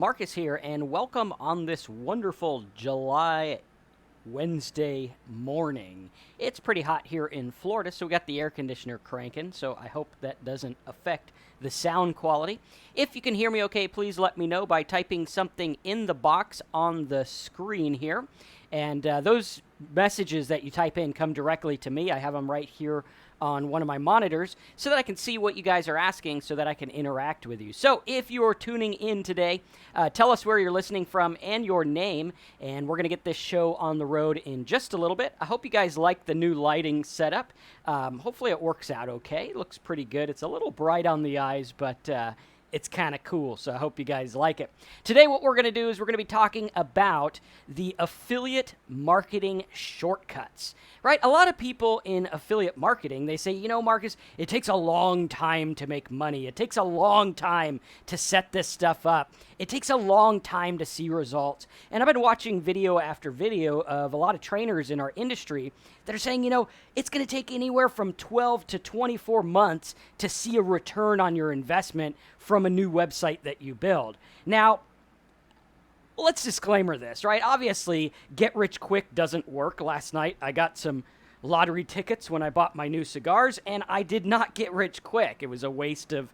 Marcus here, and welcome on this wonderful July Wednesday morning. It's pretty hot here in Florida, so we got the air conditioner cranking, so I hope that doesn't affect the sound quality. If you can hear me okay, please let me know by typing something in the box on the screen here. And those messages that you type in come directly to me. I have them right here on one of my monitors so that I can see what you guys are asking so that I can interact with you. So if you're tuning in today, tell us where you're listening from and your name, and we're going to get this show on the road in just a little bit. I hope you guys like the new lighting setup. Hopefully it works out okay. It looks pretty good. It's a little bright on the eyes, but it's kind of cool, so I hope you guys like it. Today what we're going to do is we're going to be talking about the affiliate marketing shortcuts, right? A lot of people in affiliate marketing, they say, Marcus, it takes a long time to make money. It takes a long time to set this stuff up. It takes a long time to see results. And I've been watching video after video of a lot of trainers in our industry that are saying, it's going to take anywhere from 12 to 24 months to see a return on your investment from a new website that you build. Now, let's disclaimer this, right? Obviously, get rich quick doesn't work. Last night, I got some lottery tickets when I bought my new cigars, and I did not get rich quick. It was a waste of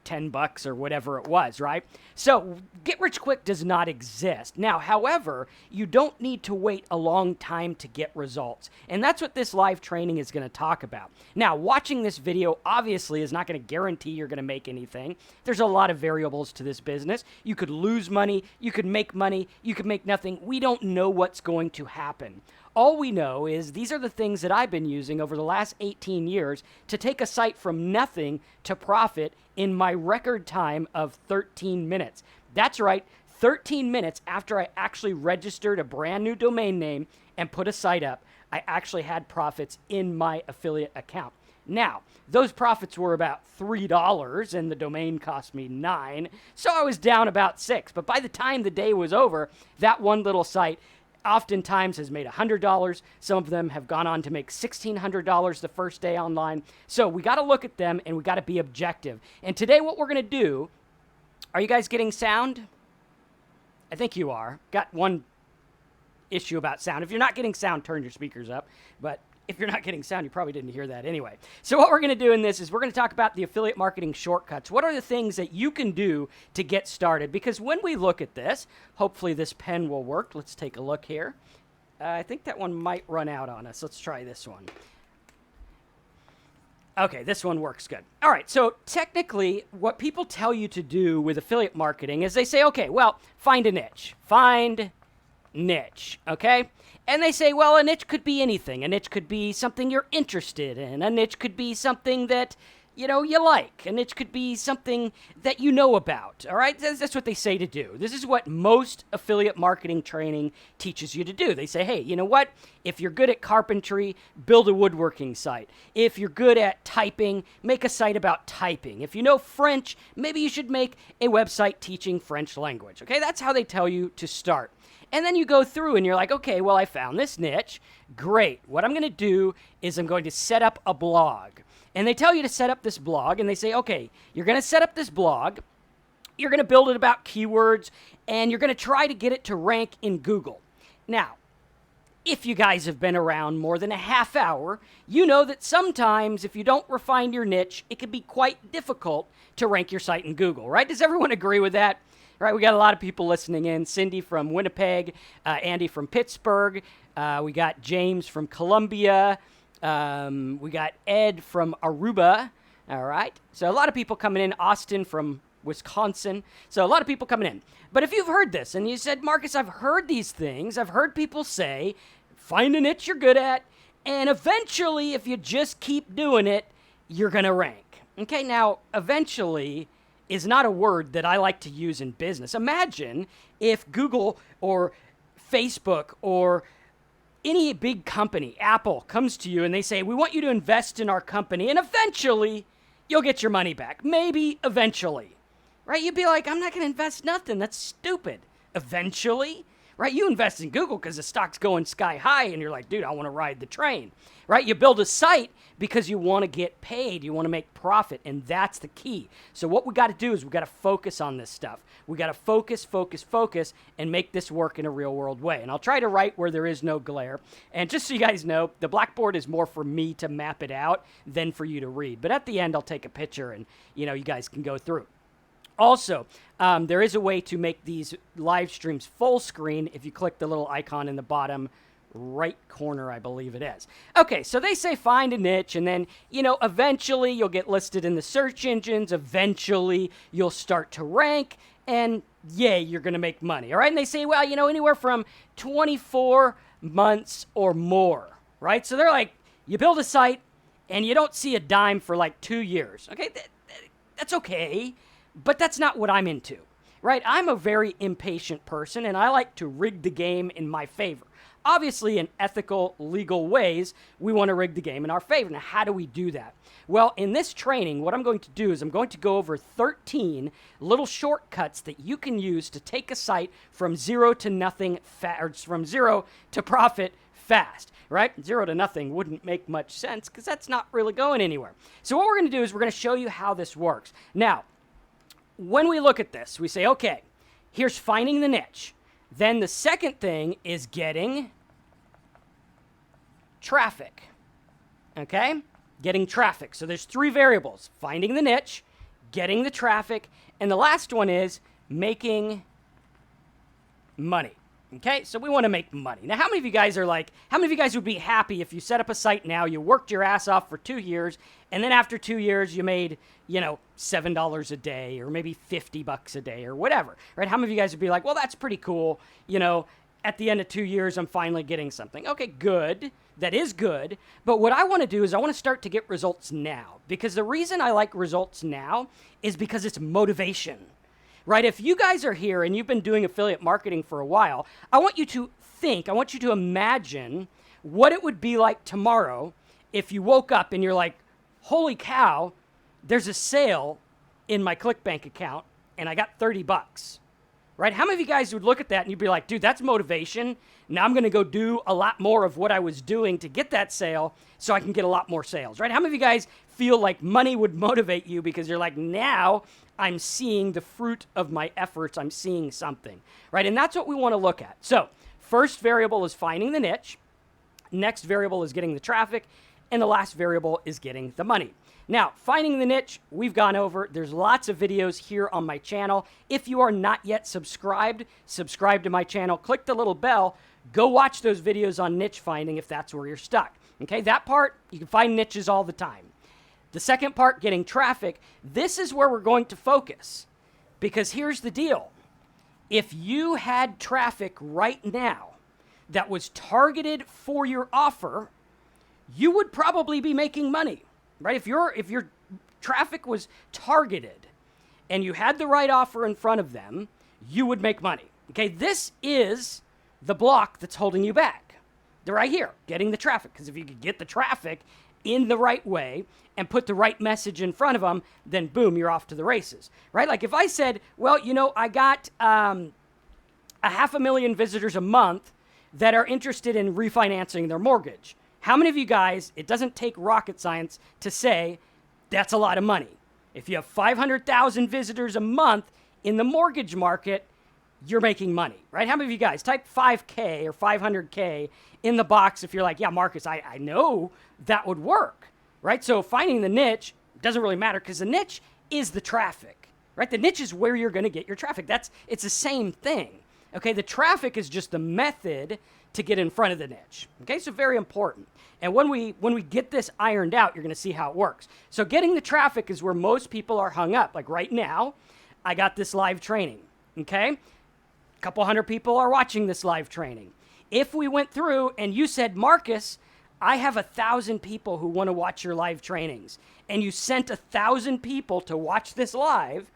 $10 or whatever it was, right? So get rich quick does not exist. Now, however, you don't need to wait a long time to get results. And that's what this live training is going to talk about. Now, watching this video obviously is not going to guarantee you're going to make anything. There's a lot of variables to this business. You could lose money, you could make money, you could make nothing. We don't know what's going to happen. All we know is these are the things that I've been using over the last 18 years to take a site from nothing to profit in my record time of 13 minutes. That's right, 13 minutes after I actually registered a brand new domain name and put a site up, I actually had profits in my affiliate account. Now, those profits were about $3 and the domain cost me $9, so I was down about $6. But by the time the day was over, that one little site oftentimes has made $100. Some of them have gone on to make $1,600 the first day online. So we got to look at them and we got to be objective. And today what we're going to do, are you guys getting sound? I think you are. Got one issue about sound. If you're not getting sound, turn your speakers up. But if you're not getting sound, you probably didn't hear that anyway. So what we're going to do in this is we're going to talk about the affiliate marketing shortcuts. What are the things that you can do to get started? Because when we look at this, hopefully this pen will work. Let's take a look here. I think that one might run out on us. Let's try this one. Okay, this one works good. All right, so technically what people tell you to do with affiliate marketing is they say, okay, well, find a niche. Find niche, okay? And they say, well, a niche could be anything. A niche could be something you're interested in. A niche could be something that, you like. A niche could be something that you know about, all right? That's what they say to do. This is what most affiliate marketing training teaches you to do. They say, hey, you know what? If you're good at carpentry, build a woodworking site. If you're good at typing, make a site about typing. If you know French, maybe you should make a website teaching French language, okay? That's how they tell you to start. And then you go through and you're like, okay, well, I found this niche. Great. What I'm going to do is I'm going to set up a blog. And they tell you to set up this blog, and they say, okay, you're going to set up this blog. You're going to build it about keywords, and you're going to try to get it to rank in Google. Now, if you guys have been around more than a half hour, you know that sometimes if you don't refine your niche, it can be quite difficult to rank your site in Google, right? Does everyone agree with that? Right, we got a lot of people listening in. Cindy from Winnipeg, Andy from Pittsburgh. We got James from Columbia. We got Ed from Aruba. All right. So a lot of people coming in. Austin from Wisconsin. So a lot of people coming in. But if you've heard this and you said, Marcus, I've heard these things. I've heard people say, find a niche you're good at. And eventually, if you just keep doing it, you're going to rank. Okay, now, eventually is not a word that I like to use in business. Imagine if Google or Facebook or any big company, Apple, comes to you and they say, we want you to invest in our company and eventually you'll get your money back. Maybe eventually, right? You'd be like, I'm not going to invest nothing. That's stupid. Eventually, right? You invest in Google because the stock's going sky high and you're like, dude, I want to ride the train, right? You build a site because you want to get paid, you want to make profit, and that's the key. So what we got to do is we got to focus on this stuff. We got to focus, and make this work in a real world way. And I'll try to write where there is no glare. And just so you guys know, the blackboard is more for me to map it out than for you to read. But at the end, I'll take a picture and, you guys can go through. Also, there is a way to make these live streams full screen if you click the little icon in the bottom right corner, I believe it is. Okay, so they say find a niche, and then, eventually you'll get listed in the search engines. Eventually, you'll start to rank, and yay, you're going to make money, all right? And they say, well, anywhere from 24 months or more, right? So they're like, you build a site, and you don't see a dime for like 2 years, okay? That's okay, but that's not what I'm into, right? I'm a very impatient person, and I like to rig the game in my favor. Obviously, in ethical, legal ways, we want to rig the game in our favor. Now, how do we do that? Well, in this training, what I'm going to do is I'm going to go over 13 little shortcuts that you can use to take a site from zero to nothing, or from zero to profit fast, right? Zero to nothing wouldn't make much sense because that's not really going anywhere. So what we're going to do is we're going to show you how this works. Now, when we look at this, we say, okay, here's finding the niche. Then the second thing is getting traffic, okay? Getting traffic. So there's 3 variables: finding the niche, getting the traffic, and the last one is making money, okay? So we want to make money. Now, how many of you guys would be happy if you set up a site now, you worked your ass off for 2 years, and then after 2 years you made, $7 a day or maybe $50 a day or whatever, right? How many of you guys would be like, well, that's pretty cool. At the end of 2 years, I'm finally getting something. Okay, good. That is good. But what I want to do is I want to start to get results now, because the reason I like results now is because it's motivation, right? If you guys are here and you've been doing affiliate marketing for a while, I want you to imagine what it would be like tomorrow if you woke up and you're like, holy cow, there's a sale in my ClickBank account and I got $30, right? How many of you guys would look at that and you'd be like, dude, that's motivation. Now I'm going to go do a lot more of what I was doing to get that sale so I can get a lot more sales, right? How many of you guys feel like money would motivate you because you're like, now I'm seeing the fruit of my efforts. I'm seeing something, right? And that's what we want to look at. So first variable is finding the niche. Next variable is getting the traffic. And the last variable is getting the money. Now, finding the niche, we've gone over. There's lots of videos here on my channel. If you are not yet subscribed, subscribe to my channel. Click the little bell. Go watch those videos on niche finding if that's where you're stuck. Okay, that part, you can find niches all the time. The second part, getting traffic, this is where we're going to focus. Because here's the deal. If you had traffic right now that was targeted for your offer, you would probably be making money, right? If your traffic was targeted and you had the right offer in front of them, you would make money. Okay, this is the block that's holding you back. They're right here, getting the traffic. Because if you could get the traffic in the right way and put the right message in front of them, then boom, you're off to the races, right? Like if I said, well, I got 500,000 visitors a month that are interested in refinancing their mortgage. How many of you guys, it doesn't take rocket science to say that's a lot of money. If you have 500,000 visitors a month in the mortgage market, you're making money, right? How many of you guys type 5K or 500K in the box if you're like, yeah, Marcus, I know that would work, right? So finding the niche doesn't really matter because the niche is the traffic, right? The niche is where you're going to get your traffic. It's the same thing, okay? The traffic is just the method to get in front of the niche. Okay, so very important. And when we get this ironed out, you're going to see how it works. So getting the traffic is where most people are hung up. Like right now, I got this live training, okay? A couple hundred people are watching this live training. If we went through and you said, Marcus, I have 1,000 people who want to watch your live trainings, and you sent 1,000 people to watch this live,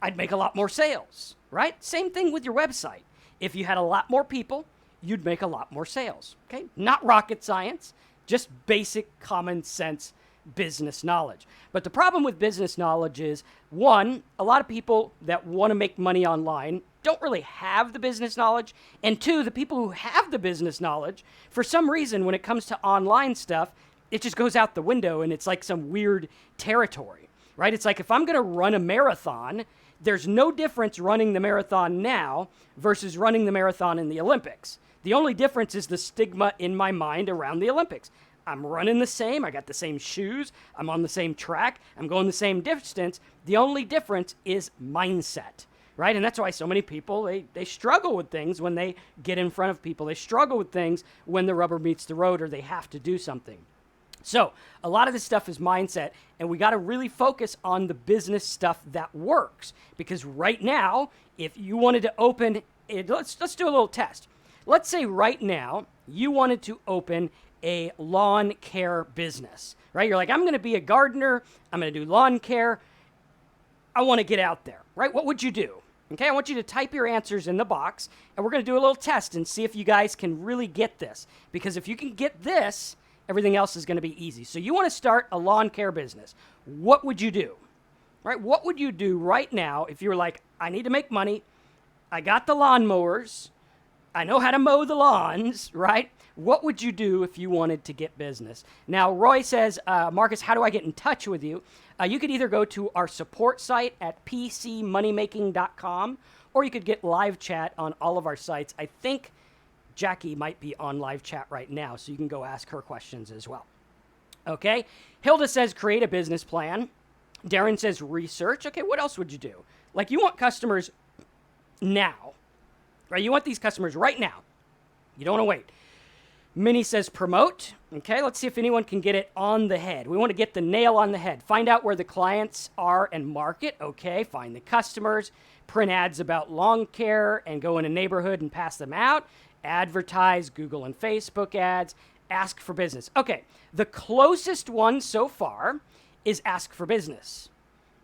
I'd make a lot more sales, right? Same thing with your website. If you had a lot more people, you'd make a lot more sales, okay? Not rocket science, just basic common sense business knowledge. But the problem with business knowledge is, one, a lot of people that want to make money online don't really have the business knowledge. And two, the people who have the business knowledge, for some reason, when it comes to online stuff, it just goes out the window and it's like some weird territory, right? It's like if I'm going to run a marathon, there's no difference running the marathon now versus running the marathon in the Olympics. The only difference is the stigma in my mind around the Olympics. I'm running the same. I got the same shoes. I'm on the same track. I'm going the same distance. The only difference is mindset, right? And that's why so many people, they struggle with things when they get in front of people. They struggle with things when the rubber meets the road or they have to do something. So a lot of this stuff is mindset, and we got to really focus on the business stuff that works. Because right now, if you wanted to open, let's do a little test. Let's say right now you wanted to open a lawn care business, right? You're like, I'm going to be a gardener. I'm going to do lawn care. I want to get out there, right? What would you do? Okay, I want you to type your answers in the box, and we're going to do a little test and see if you guys can really get this. Because if you can get this, everything else is going to be easy. So you want to start a lawn care business. What would you do? Right? What would you do right now if you were like, I need to make money. I got the lawnmowers. I know how to mow the lawns, right? What would you do if you wanted to get business? Now, Roy says, Marcus, how do I get in touch with you? You could either go to our support site at pcmoneymaking.com, or you could get live chat on all of our sites. I think Jackie might be on live chat right now, so you can go ask her questions as well. Okay. Hilda says, create a business plan. Darren says, research. Okay, what else would you do? Like, you want customers now, right? You want these customers right now. You don't want to wait. Minnie says, promote. Okay, let's see if anyone can get it on the head. We want to get the nail on the head. Find out where the clients are and market. Okay, find the customers. Print ads about lawn care and go in a neighborhood and pass them out. Advertise, Google and Facebook ads, ask for business. Okay, the closest one so far is ask for business.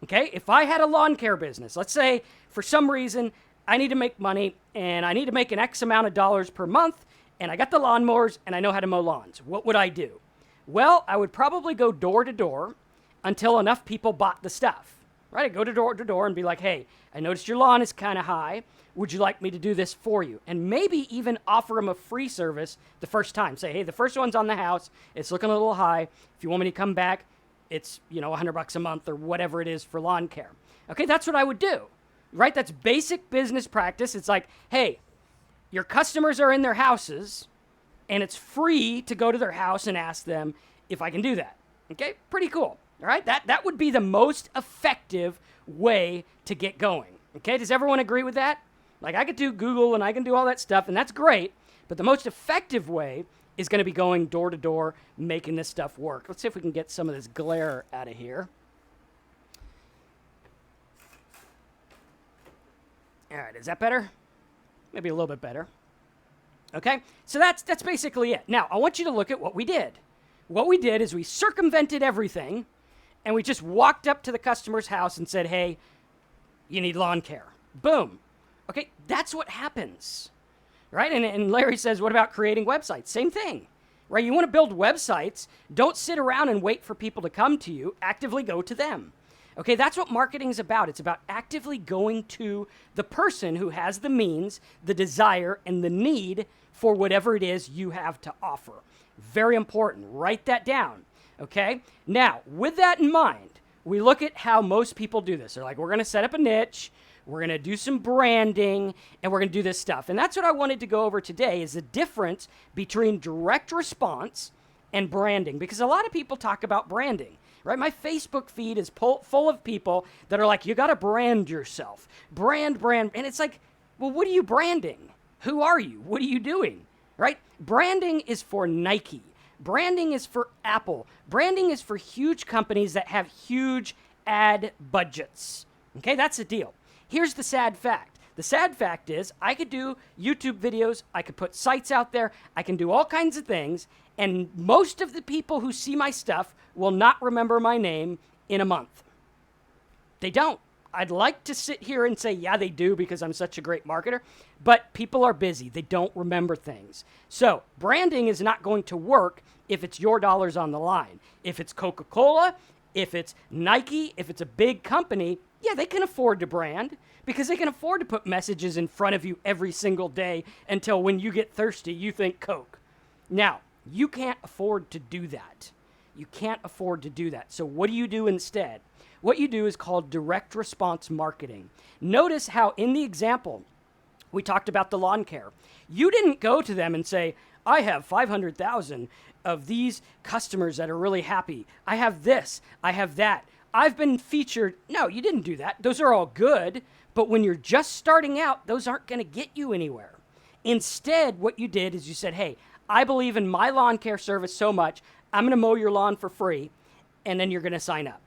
Okay, if I had a lawn care business, let's say for some reason I need to make money and I need to make an X amount of dollars per month and I got the lawnmowers and I know how to mow lawns, what would I do? Well, I would probably go door to door until enough people bought the stuff, right? I'd go to door and be like, hey, I noticed your lawn is kind of high. Would you like me to do this for you? And maybe even offer them a free service the first time. Say, hey, the first one's on the house. It's looking a little high. If you want me to come back, it's, $100 a month or whatever it is for lawn care. Okay, that's what I would do, right? That's basic business practice. It's like, hey, your customers are in their houses and it's free to go to their house and ask them if I can do that. Okay, pretty cool. All right, that would be the most effective way to get going. Okay, does everyone agree with that? Like, I could do Google and I can do all that stuff, and that's great, but the most effective way is going to be going door to door, making this stuff work. Let's see if we can get some of this glare out of here. All right, is that better? Maybe a little bit better. Okay, so that's basically it. Now, I want you to look at what we did. What we did is we circumvented everything, and we just walked up to the customer's house and said, hey, you need lawn care. Boom. Okay, that's what happens, right? And Larry says, what about creating websites? Same thing, right? You want to build websites. Don't sit around and wait for people to come to you. Actively go to them. Okay, that's what marketing is about. It's about actively going to the person who has the means, the desire, and the need for whatever it is you have to offer. Very important. Write that down, okay? Now, with that in mind, we look at how most people do this. They're like, we're going to set up a niche. We're going to do some branding, and we're going to do this stuff. And that's what I wanted to go over today is the difference between direct response and branding. Because a lot of people talk about branding, right? My Facebook feed is full of people that are like, you got to brand yourself. Brand. And it's like, well, what are you branding? Who are you? What are you doing, right? Branding is for Nike. Branding is for Apple. Branding is for huge companies that have huge ad budgets. Okay, that's the deal. Here's the sad fact. The sad fact is I could do YouTube videos, I could put sites out there, I can do all kinds of things, and most of the people who see my stuff will not remember my name in a month. They don't. I'd like to sit here and say, yeah, they do because I'm such a great marketer, but people are busy. They don't remember things. So branding is not going to work if it's your dollars on the line. If it's Coca-Cola, If it's Nike, if it's a big company, yeah, they can afford to brand because they can afford to put messages in front of you every single day until when you get thirsty, you think Coke. Now, you can't afford to do that. You can't afford to do that. So what do you do instead? What you do is called direct response marketing. Notice how in the example, we talked about the lawn care. You didn't go to them and say, I have 500,000 of these customers that are really happy. I have this, I have that. I've been featured. No, you didn't do that. Those are all good. But when you're just starting out, those aren't going to get you anywhere. Instead, what you did is you said, hey, I believe in my lawn care service so much, I'm going to mow your lawn for free, and then you're going to sign up.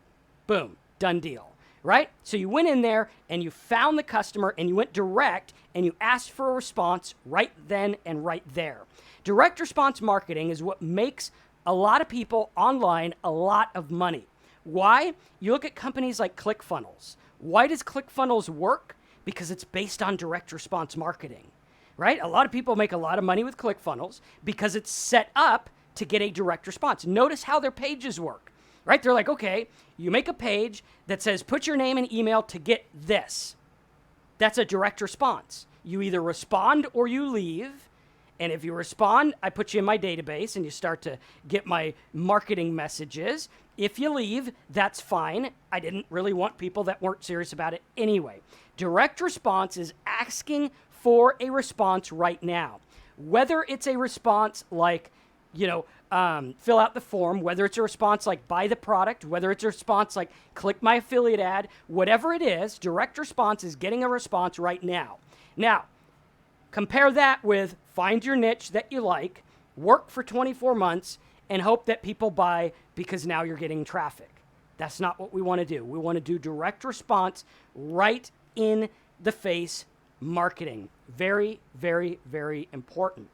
Boom, done deal, right? So you went in there and you found the customer and you went direct and you asked for a response right then and right there. Direct response marketing is what makes a lot of people online a lot of money. Why? You look at companies like ClickFunnels. Why does ClickFunnels work? Because it's based on direct response marketing, right? A lot of people make a lot of money with ClickFunnels because it's set up to get a direct response. Notice how their pages work, right? They're like, okay, you make a page that says, put your name and email to get this. That's a direct response. You either respond or you leave. And if you respond, I put you in my database and you start to get my marketing messages. If you leave, that's fine. I didn't really want people that weren't serious about it anyway. Direct response is asking for a response right now. Whether it's a response like, fill out the form, whether it's a response like buy the product, whether it's a response like click my affiliate ad, whatever it is, direct response is getting a response right now. Now, compare that with find your niche that you like, work for 24 months, and hope that people buy because now you're getting traffic. That's not what we want to do. We want to do direct response right in the face marketing. Very, very, very important.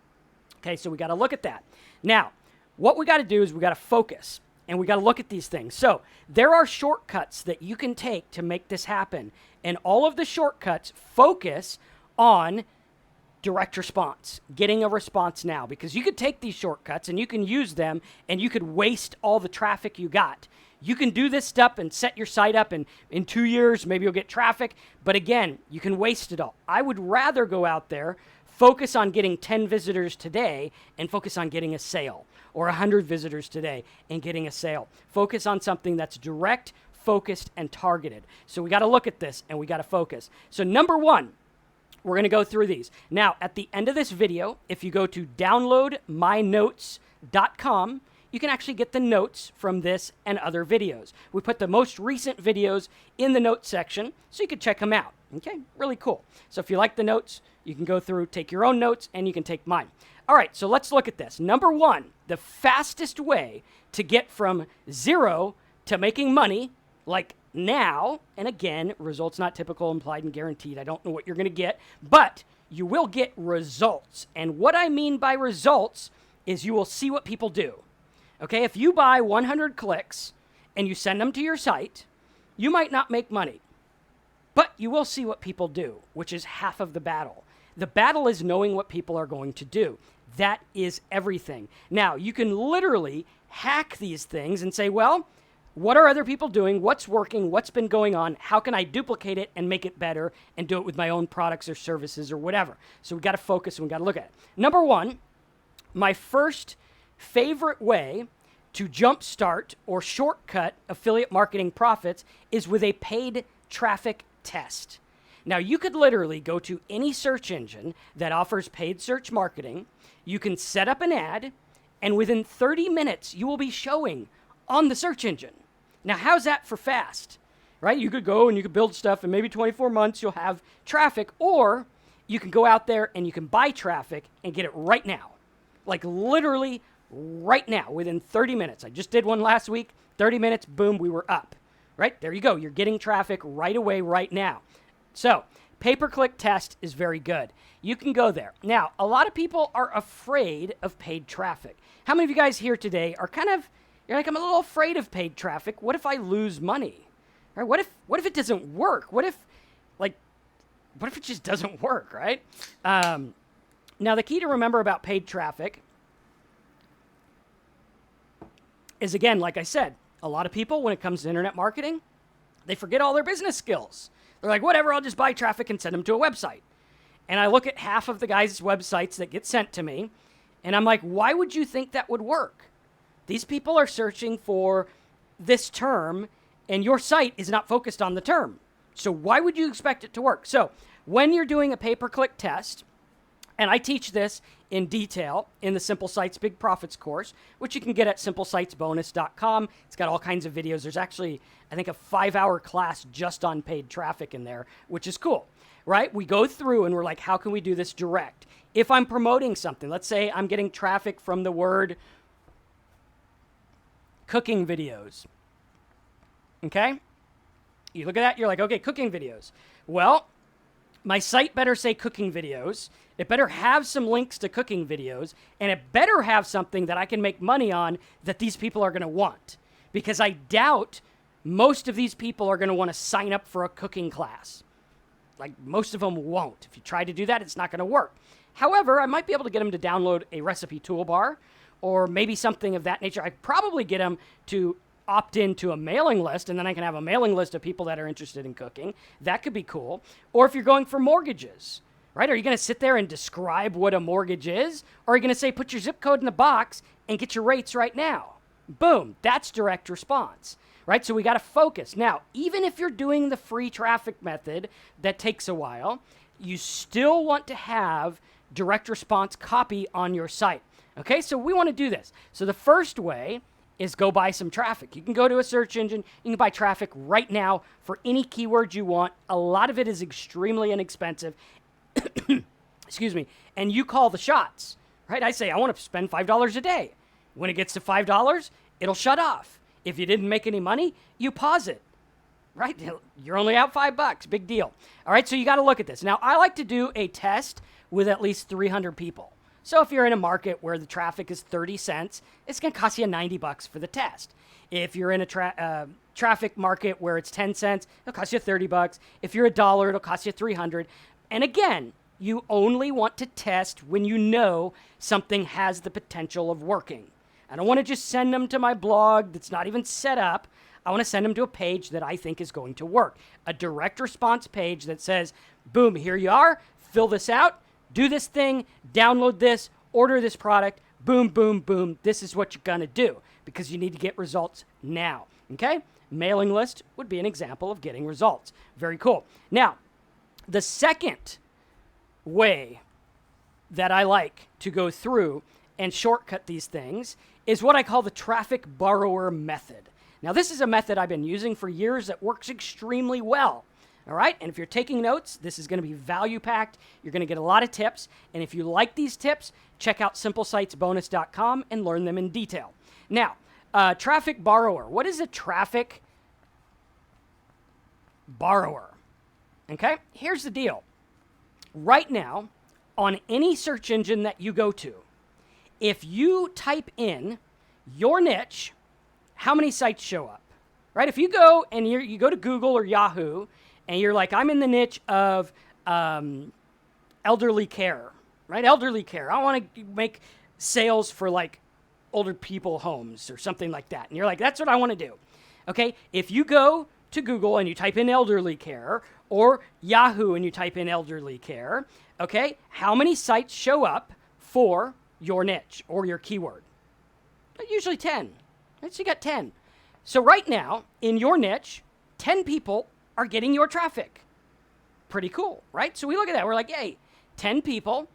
Okay, so we got to look at that. Now, what we got to do is we got to focus and we got to look at these things. So there are shortcuts that you can take to make this happen. And all of the shortcuts focus on direct response, getting a response now, because you could take these shortcuts and you can use them and you could waste all the traffic you got. You can do this stuff and set your site up and in 2 years, maybe you'll get traffic. But again, you can waste it all. I would rather go out there, focus on getting 10 visitors today and focus on getting a sale, or 100 visitors today and getting a sale. Focus on something that's direct, focused, and targeted. So we got to look at this and we got to focus. So number one, we're going to go through these. Now, at the end of this video, if you go to downloadmynotes.com, you can actually get the notes from this and other videos. We put the most recent videos in the notes section, so you can check them out. Okay, really cool. So if you like the notes, you can go through, take your own notes, and you can take mine. All right, so let's look at this. Number one, the fastest way to get from zero to making money, like now, and again, results not typical, implied, and guaranteed. I don't know what you're going to get, but you will get results. And what I mean by results is you will see what people do. Okay, if you buy 100 clicks and you send them to your site, you might not make money, but you will see what people do, which is half of the battle. The battle is knowing what people are going to do. That is everything. Now, you can literally hack these things and say, well, what are other people doing? What's working? What's been going on? How can I duplicate it and make it better and do it with my own products or services or whatever? So we got to focus and we got to look at it. Number one, my first favorite way to jumpstart or shortcut affiliate marketing profits is with a paid traffic test. Now, you could literally go to any search engine that offers paid search marketing. You can set up an ad, and within 30 minutes, you will be showing on the search engine. Now, how's that for fast, right? You could go and you could build stuff, and maybe 24 months you'll have traffic, or you can go out there and you can buy traffic and get it right now. Like literally right now, within 30 minutes. I just did one last week, 30 minutes, boom, we were up, right? There you go. You're getting traffic right away, right now. So pay-per-click test is very good. You can go there. Now, a lot of people are afraid of paid traffic. How many of you guys here today are you're like, I'm a little afraid of paid traffic. What if I lose money? Right? What if it doesn't work? What if it just doesn't work, right? Now, the key to remember about paid traffic is, again, like I said, a lot of people, when it comes to internet marketing, they forget all their business skills. They're like, whatever, I'll just buy traffic and send them to a website. And I look at half of the guys' websites that get sent to me, and I'm like, why would you think that would work? These people are searching for this term, and your site is not focused on the term. So why would you expect it to work? So when you're doing a pay-per-click test, and I teach this in detail in the Simple Sites Big Profits course, which you can get at simplesitesbonus.com. It's got all kinds of videos. There's actually, I think, a 5-hour class just on paid traffic in there, which is cool, right? We go through and we're like, how can we do this direct? If I'm promoting something, let's say I'm getting traffic from the word cooking videos, okay? You look at that, you're like, okay, cooking videos. Well, my site better say cooking videos. It better have some links to cooking videos, and it better have something that I can make money on that these people are going to want. Because I doubt most of these people are going to want to sign up for a cooking class. Like, most of them won't. If you try to do that, it's not going to work. However, I might be able to get them to download a recipe toolbar or maybe something of that nature. I'd probably get them to opt into a mailing list, and then I can have a mailing list of people that are interested in cooking. That could be cool. Or if you're going for mortgages, right? Are you going to sit there and describe what a mortgage is? Or are you going to say, put your zip code in the box and get your rates right now? Boom. That's direct response, right? So we got to focus. Now, even if you're doing the free traffic method that takes a while, you still want to have direct response copy on your site. Okay, so we want to do this. So the first way is go buy some traffic. You can go to a search engine. You can buy traffic right now for any keyword you want. A lot of it is extremely inexpensive. Excuse me. And you call the shots, right? I say, I want to spend $5 a day. When it gets to $5, it'll shut off. If you didn't make any money, you pause it, right? You're only out $5. Big deal. All right, so you got to look at this. Now, I like to do a test with at least 300 people. So if you're in a market where the traffic is 30 cents, it's going to cost you $90 for the test. If you're in a traffic market where it's 10 cents, it'll cost you $30. If you're $1, it'll cost you $300. And again, you only want to test when you know something has the potential of working. I don't want to just send them to my blog that's not even set up. I want to send them to a page that I think is going to work. A direct response page that says, boom, here you are, fill this out, do this thing, download this, order this product, boom, boom, boom. This is what you're going to do because you need to get results now, okay? Mailing list would be an example of getting results. Very cool. Now, the second way that I like to go through and shortcut these things is what I call the traffic borrower method. Now, this is a method I've been using for years that works extremely well. All right, and if you're taking notes, this is going to be value-packed. You're going to get a lot of tips, and if you like these tips, check out simplesitesbonus.com and learn them in detail. Now, traffic borrower. What is a traffic borrower? Okay, here's the deal. Right now, on any search engine that you go to, if you type in your niche, how many sites show up? Right, if you go and you go to Google or Yahoo, and you're like, I'm in the niche of elderly care, right? Elderly care. I want to make sales for like older people homes or something like that. And you're like, that's what I want to do. Okay, if you go to Google and you type in elderly care or Yahoo and you type in elderly care, okay, how many sites show up for your niche or your keyword? Usually 10. Right? So you got 10. So right now, in your niche, 10 people are getting your traffic. Pretty cool, right? So we look at that. We're like, hey, 10 people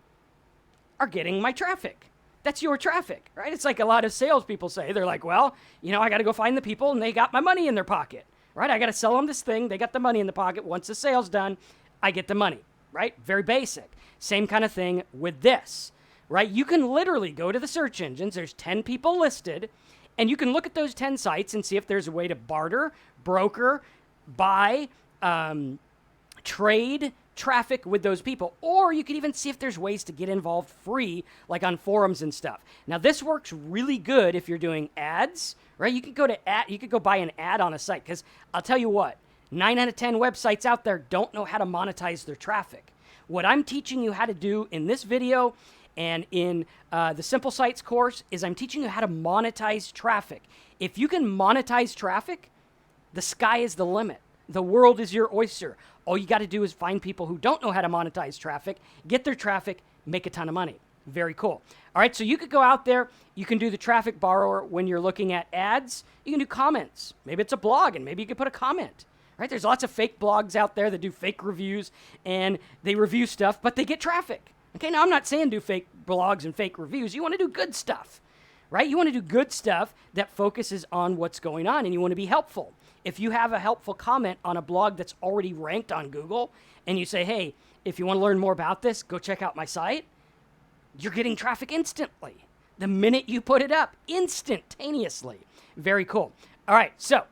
are getting my traffic. That's your traffic, right? It's like a lot of salespeople say. They're like, well, you know, I got to go find the people, and they got my money in their pocket, right? I got to sell them this thing. They got the money in the pocket. Once the sale's done, I get the money, right? Very basic. Same kind of thing with this, right? You can literally go to the search engines. There's 10 people listed, and you can look at those 10 sites and see if there's a way to barter, broker, buy, trade traffic with those people. Or you could even see if there's ways to get involved free, like on forums and stuff. Now, this works really good if you're doing ads, right? You could go buy an ad on a site, because I'll tell you what, 9 out of 10 websites out there don't know how to monetize their traffic. What I'm teaching you how to do in this video and in the Simple Sites course is I'm teaching you how to monetize traffic. If you can monetize traffic, the sky is the limit. The world is your oyster. All you got to do is find people who don't know how to monetize traffic, get their traffic, make a ton of money. Very cool. All right, so you could go out there. You can do the traffic borrower when you're looking at ads. You can do comments. Maybe it's a blog, and maybe you could put a comment. Right? There's lots of fake blogs out there that do fake reviews, and they review stuff, but they get traffic. Okay, now I'm not saying do fake blogs and fake reviews. You want to do good stuff, right? You want to do good stuff that focuses on what's going on, and you want to be helpful. If you have a helpful comment on a blog that's already ranked on Google, and you say, hey, if you want to learn more about this, go check out my site, you're getting traffic instantly. The minute you put it up, instantaneously. Very cool. All right, so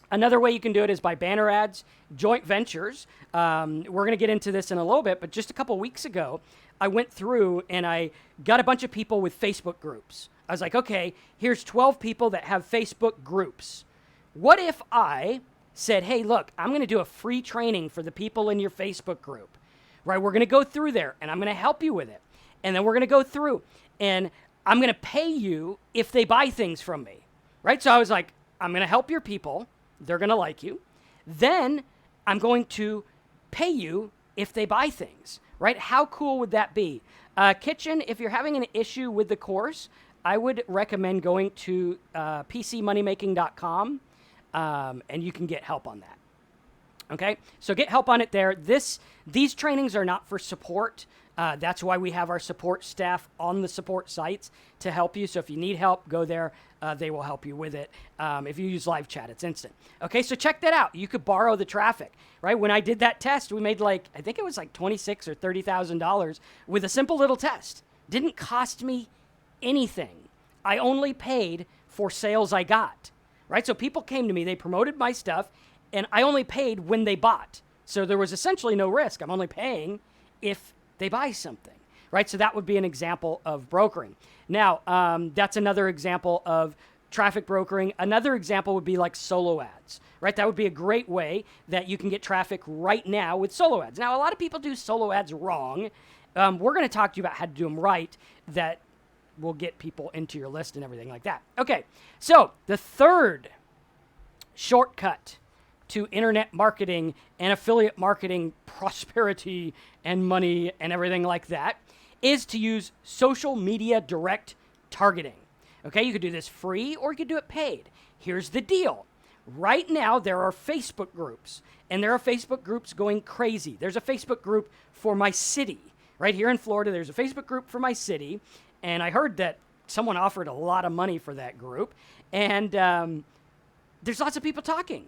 another way you can do it is by banner ads, joint ventures. We're going to get into this in a little bit, but just a couple weeks ago, I went through and I got a bunch of people with Facebook groups. I was like, okay, here's 12 people that have Facebook groups. What if I said, hey, look, I'm going to do a free training for the people in your Facebook group, right? We're going to go through there and I'm going to help you with it. And then we're going to go through and I'm going to pay you if they buy things from me, right? So I was like, I'm going to help your people. They're going to like you. Then I'm going to pay you if they buy things, right? How cool would that be? Kitchen, if you're having an issue with the course, I would recommend going to pcmoneymaking.com and you can get help on that. Okay, so get help on it there. These trainings are not for support. That's why we have our support staff on the support sites to help you. So if you need help, go there. They will help you with it. If you use live chat, it's instant. Okay, so check that out. You could borrow the traffic, right? When I did that test, we made I think it was like $26,000 or $30,000 with a simple little test. Didn't cost me anything. I only paid for sales I got, right? So people came to me, they promoted my stuff, and I only paid when they bought. So there was essentially no risk. I'm only paying if they buy something, right? So that would be an example of brokering. Now, that's another example of traffic brokering. Another example would be like solo ads, right? That would be a great way that you can get traffic right now with solo ads. Now, a lot of people do solo ads wrong. We're going to talk to you about how to do them right that will get people into your list and everything like that. Okay, so the third shortcut to internet marketing and affiliate marketing prosperity and money and everything like that is to use social media direct targeting. Okay, you could do this free or you could do it paid. Here's the deal. Right now, there are Facebook groups, and there are Facebook groups going crazy. There's a Facebook group for my city. Right here in Florida, there's a Facebook group for my city, and I heard that someone offered a lot of money for that group, and there's lots of people talking.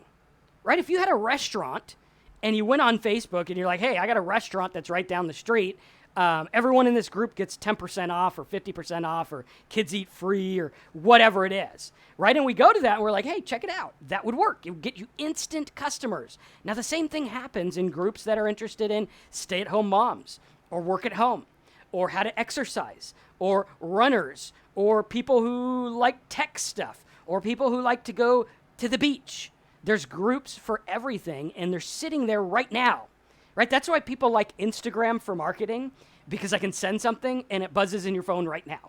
Right? If you had a restaurant and you went on Facebook and you're like, hey, I got a restaurant that's right down the street. Everyone in this group gets 10% off or 50% off or kids eat free or whatever it is. Right? And we go to that and we're like, hey, check it out. That would work. It would get you instant customers. Now, the same thing happens in groups that are interested in stay-at-home moms or work at home or how to exercise or runners or people who like tech stuff or people who like to go to the beach. There's groups for everything, and they're sitting there right now, right? That's why people like Instagram for marketing, because I can send something, and it buzzes in your phone right now.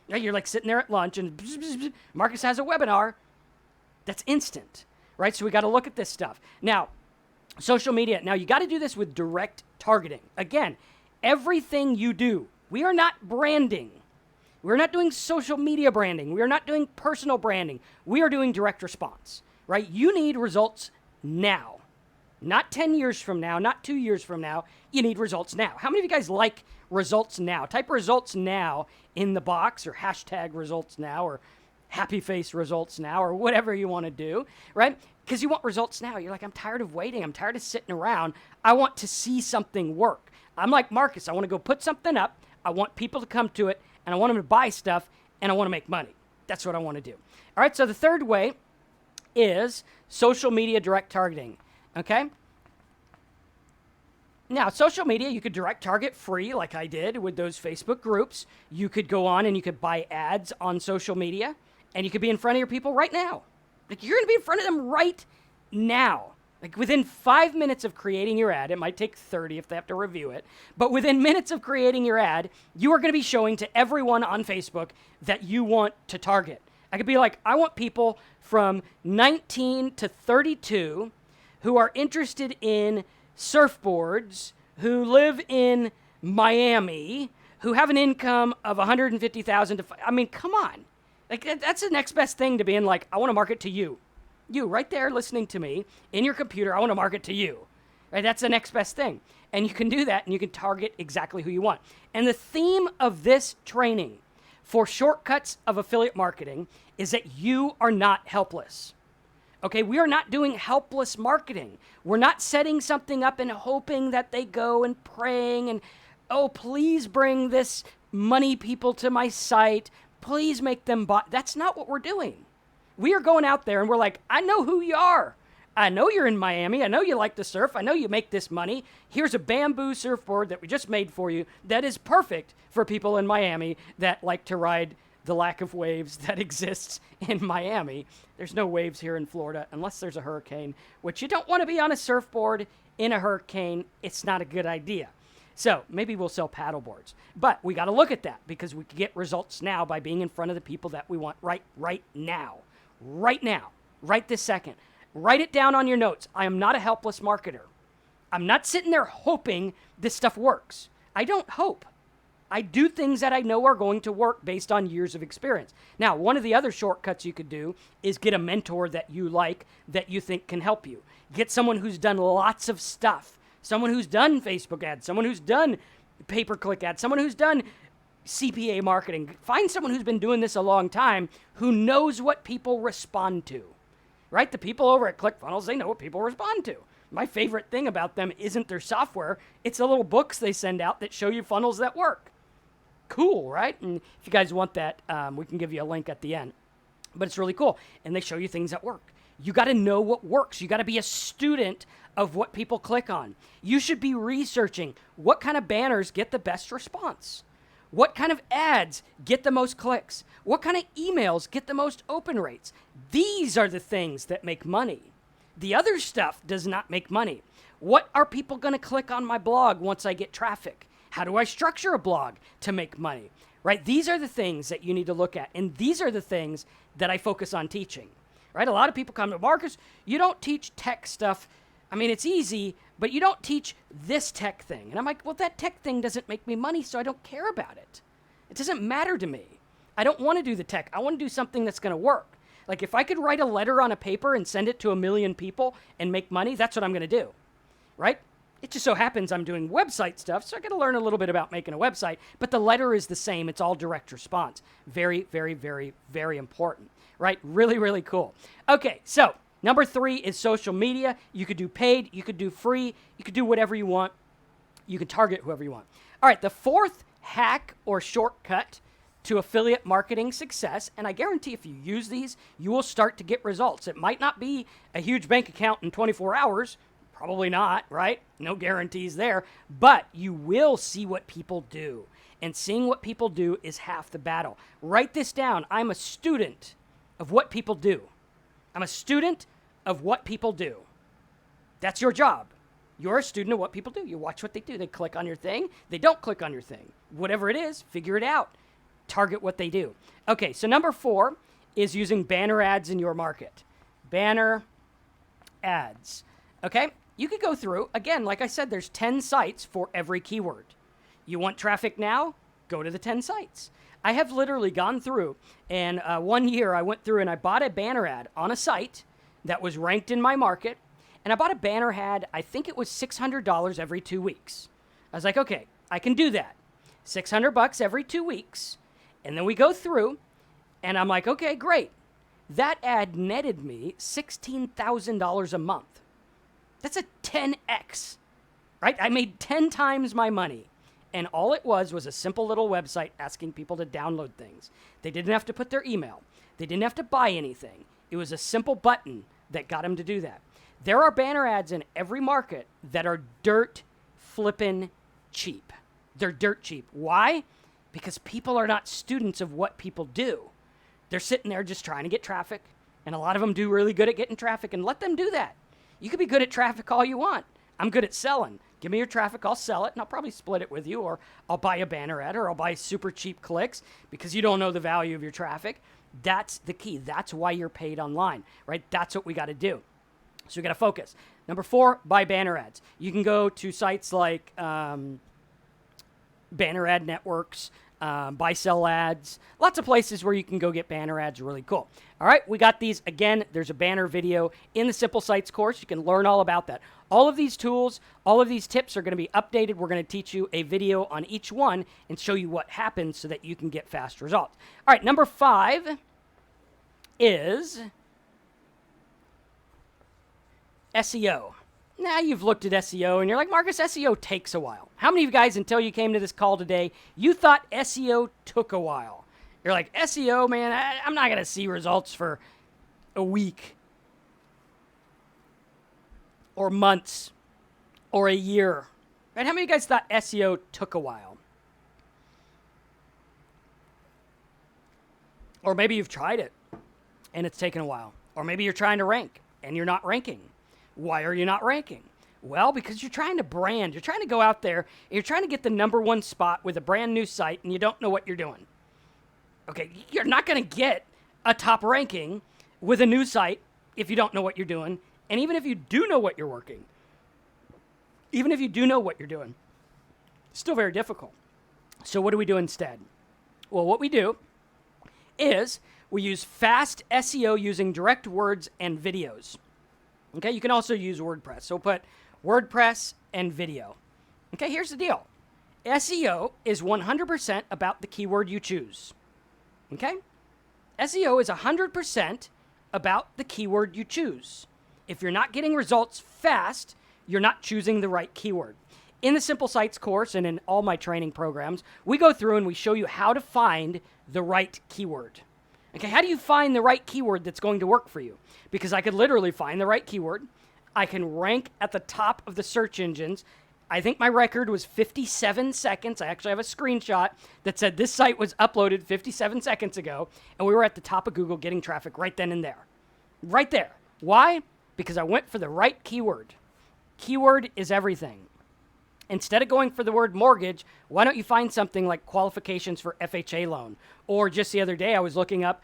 Right? You're like sitting there at lunch, and bzz, bzz, bzz, Marcus has a webinar. That's instant, right? So we got to look at this stuff. Now, social media. Now, you got to do this with direct targeting. Again, everything you do, we are not branding. We're not doing social media branding. We are not doing personal branding. We are doing direct response. Right? You need results now. Not 10 years from now, not 2 years from now. You need results now. How many of you guys like results now? Type results now in the box or hashtag results now or happy face results now or whatever you want to do, right? Because you want results now. You're like, I'm tired of waiting. I'm tired of sitting around. I want to see something work. I'm like Marcus. I want to go put something up. I want people to come to it, and I want them to buy stuff, and I want to make money. That's what I want to do. All right, so the third way is social media direct targeting, okay? Now, social media, you could direct target free like I did with those Facebook groups. You could go on and you could buy ads on social media, and you could be in front of your people right now. Like, you're going to be in front of them right now. Like within 5 minutes of creating your ad, it might take 30 if they have to review it, but within minutes of creating your ad, you are going to be showing to everyone on Facebook that you want to target. I could be like, I want people from 19 to 32 who are interested in surfboards, who live in Miami, who have an income of 150,000 to, I mean, come on. Like that's the next best thing to being like, I want to market to you. You right there listening to me in your computer, I want to market to you. Right? That's the next best thing. And you can do that and you can target exactly who you want. And the theme of this training for shortcuts of affiliate marketing is that you are not helpless. Okay, we are not doing helpless marketing. We're not setting something up and hoping that they go and praying and, oh, please bring this money people to my site. Please make them buy. That's not what we're doing. We are going out there and we're like, I know who you are. I know you're in Miami. I know you like to surf. I know you make this money. Here's a bamboo surfboard that we just made for you that is perfect for people in Miami that like to ride the lack of waves that exists in Miami. There's no waves here in Florida unless there's a hurricane, which you don't want to be on a surfboard in a hurricane. It's not a good idea. So maybe we'll sell paddle boards. But we got to look at that because we can get results now by being in front of the people that we want right now. Right now. Right this second. Write it down on your notes. I am not a helpless marketer. I'm not sitting there hoping this stuff works. I don't hope. I do things that I know are going to work based on years of experience. Now, one of the other shortcuts you could do is get a mentor that you like, that you think can help you. Get someone who's done lots of stuff. Someone who's done Facebook ads. Someone who's done pay-per-click ads. Someone who's done CPA marketing. Find someone who's been doing this a long time who knows what people respond to. Right? The people over at ClickFunnels, they know what people respond to. My favorite thing about them isn't their software. It's the little books they send out that show you funnels that work. Cool, right? And if you guys want that, we can give you a link at the end. But it's really cool. And they show you things that work. You got to know what works. You got to be a student of what people click on. You should be researching what kind of banners get the best response. What kind of ads get the most clicks? What kind of emails get the most open rates? These are the things that make money. The other stuff does not make money. What are people going to click on my blog once I get traffic? How do I structure a blog to make money? Right? These are the things that you need to look at. And these are the things that I focus on teaching. Right? A lot of people come to Marcus, you don't teach tech stuff. I mean, it's easy, but you don't teach this tech thing. And I'm like, well, that tech thing doesn't make me money, so I don't care about it. It doesn't matter to me. I don't want to do the tech. I want to do something that's going to work. Like if I could write a letter on a paper and send it to 1 million people and make money, that's what I'm going to do. Right? It just so happens I'm doing website stuff, so I got to learn a little bit about making a website. But the letter is the same. It's all direct response. Very, very, very, very important. Right? Really, really cool. Okay, so number 3 is social media. You could do paid. You could do free. You could do whatever you want. You can target whoever you want. All right, the 4th hack or shortcut to affiliate marketing success, and I guarantee if you use these, you will start to get results. It might not be a huge bank account in 24 hours. Probably not, right? No guarantees there. But you will see what people do. And seeing what people do is half the battle. Write this down. I'm a student of what people do. I'm a student of what people do. That's your job. You're a student of what people do. You watch what they do. They click on your thing. They don't click on your thing. Whatever it is, figure it out. Target what they do. Okay, so number 4 is using banner ads in your market. Banner ads. Okay, you could go through, again, like I said, there's 10 sites for every keyword. You want traffic now? Go to the 10 sites. I have literally gone through, and 1 year I went through and I bought a banner ad on a site that was ranked in my market, and I bought a banner ad, I think it was $600 every 2 weeks. I was like, okay, I can do that. $600 every 2 weeks. And then we go through, and I'm like, okay, great. That ad netted me $16,000 a month. That's a 10x, right? I made 10 times my money. And all it was a simple little website asking people to download things. They didn't have to put their email. They didn't have to buy anything. It was a simple button that got them to do that. There are banner ads in every market that are dirt flippin' cheap. They're dirt cheap. Why? Because people are not students of what people do. They're sitting there just trying to get traffic, and a lot of them do really good at getting traffic, and let them do that. You could be good at traffic all you want. I'm good at selling. Give me your traffic, I'll sell it, and I'll probably split it with you, or I'll buy a banner ad, or I'll buy super cheap clicks because you don't know the value of your traffic. That's the key. That's why you're paid online, right? That's what we got to do. So we got to focus. Number 4, buy banner ads. You can go to sites like Banner Ad Networks, Buy Sell Ads, lots of places where you can go get banner ads. Really cool. All right, we got these. Again, there's a banner video in the Simple Sites course. You can learn all about that. All of these tools, all of these tips are going to be updated. We're going to teach you a video on each one and show you what happens so that you can get fast results. All right, number 5 is SEO. Now you've looked at SEO and you're like, Marcus, SEO takes a while. How many of you guys, until you came to this call today, you thought SEO took a while? You're like, SEO, man, I'm not going to see results for a week or months or a year. Right? How many of you guys thought SEO took a while? Or maybe you've tried it and it's taken a while. Or maybe you're trying to rank and you're not ranking. Why are you not ranking? Well, because you're trying to brand. You're trying to go out there and you're trying to get the number 1 spot with a brand new site and you don't know what you're doing. Okay, you're not going to get a top ranking with a new site if you don't know what you're doing. And even if you do know what you're working, even if you do know what you're doing, it's still very difficult. So what do we do instead? Well, what we do is we use fast SEO using direct words and videos. Okay, you can also use WordPress. So put WordPress and video. Okay, here's the deal. SEO is 100% about the keyword you choose. Okay? SEO is 100% about the keyword you choose. If you're not getting results fast, you're not choosing the right keyword. In the Simple Sites course and in all my training programs, we go through and we show you how to find the right keyword. Okay, how do you find the right keyword that's going to work for you? Because I could literally find the right keyword. I can rank at the top of the search engines. I think my record was 57 seconds. I actually have a screenshot that said this site was uploaded 57 seconds ago, and we were at the top of Google getting traffic right then and there. Right there. Why? Because I went for the right keyword. Keyword is everything. Instead of going for the word mortgage, why don't you find something like qualifications for FHA loan? Or just the other day, I was looking up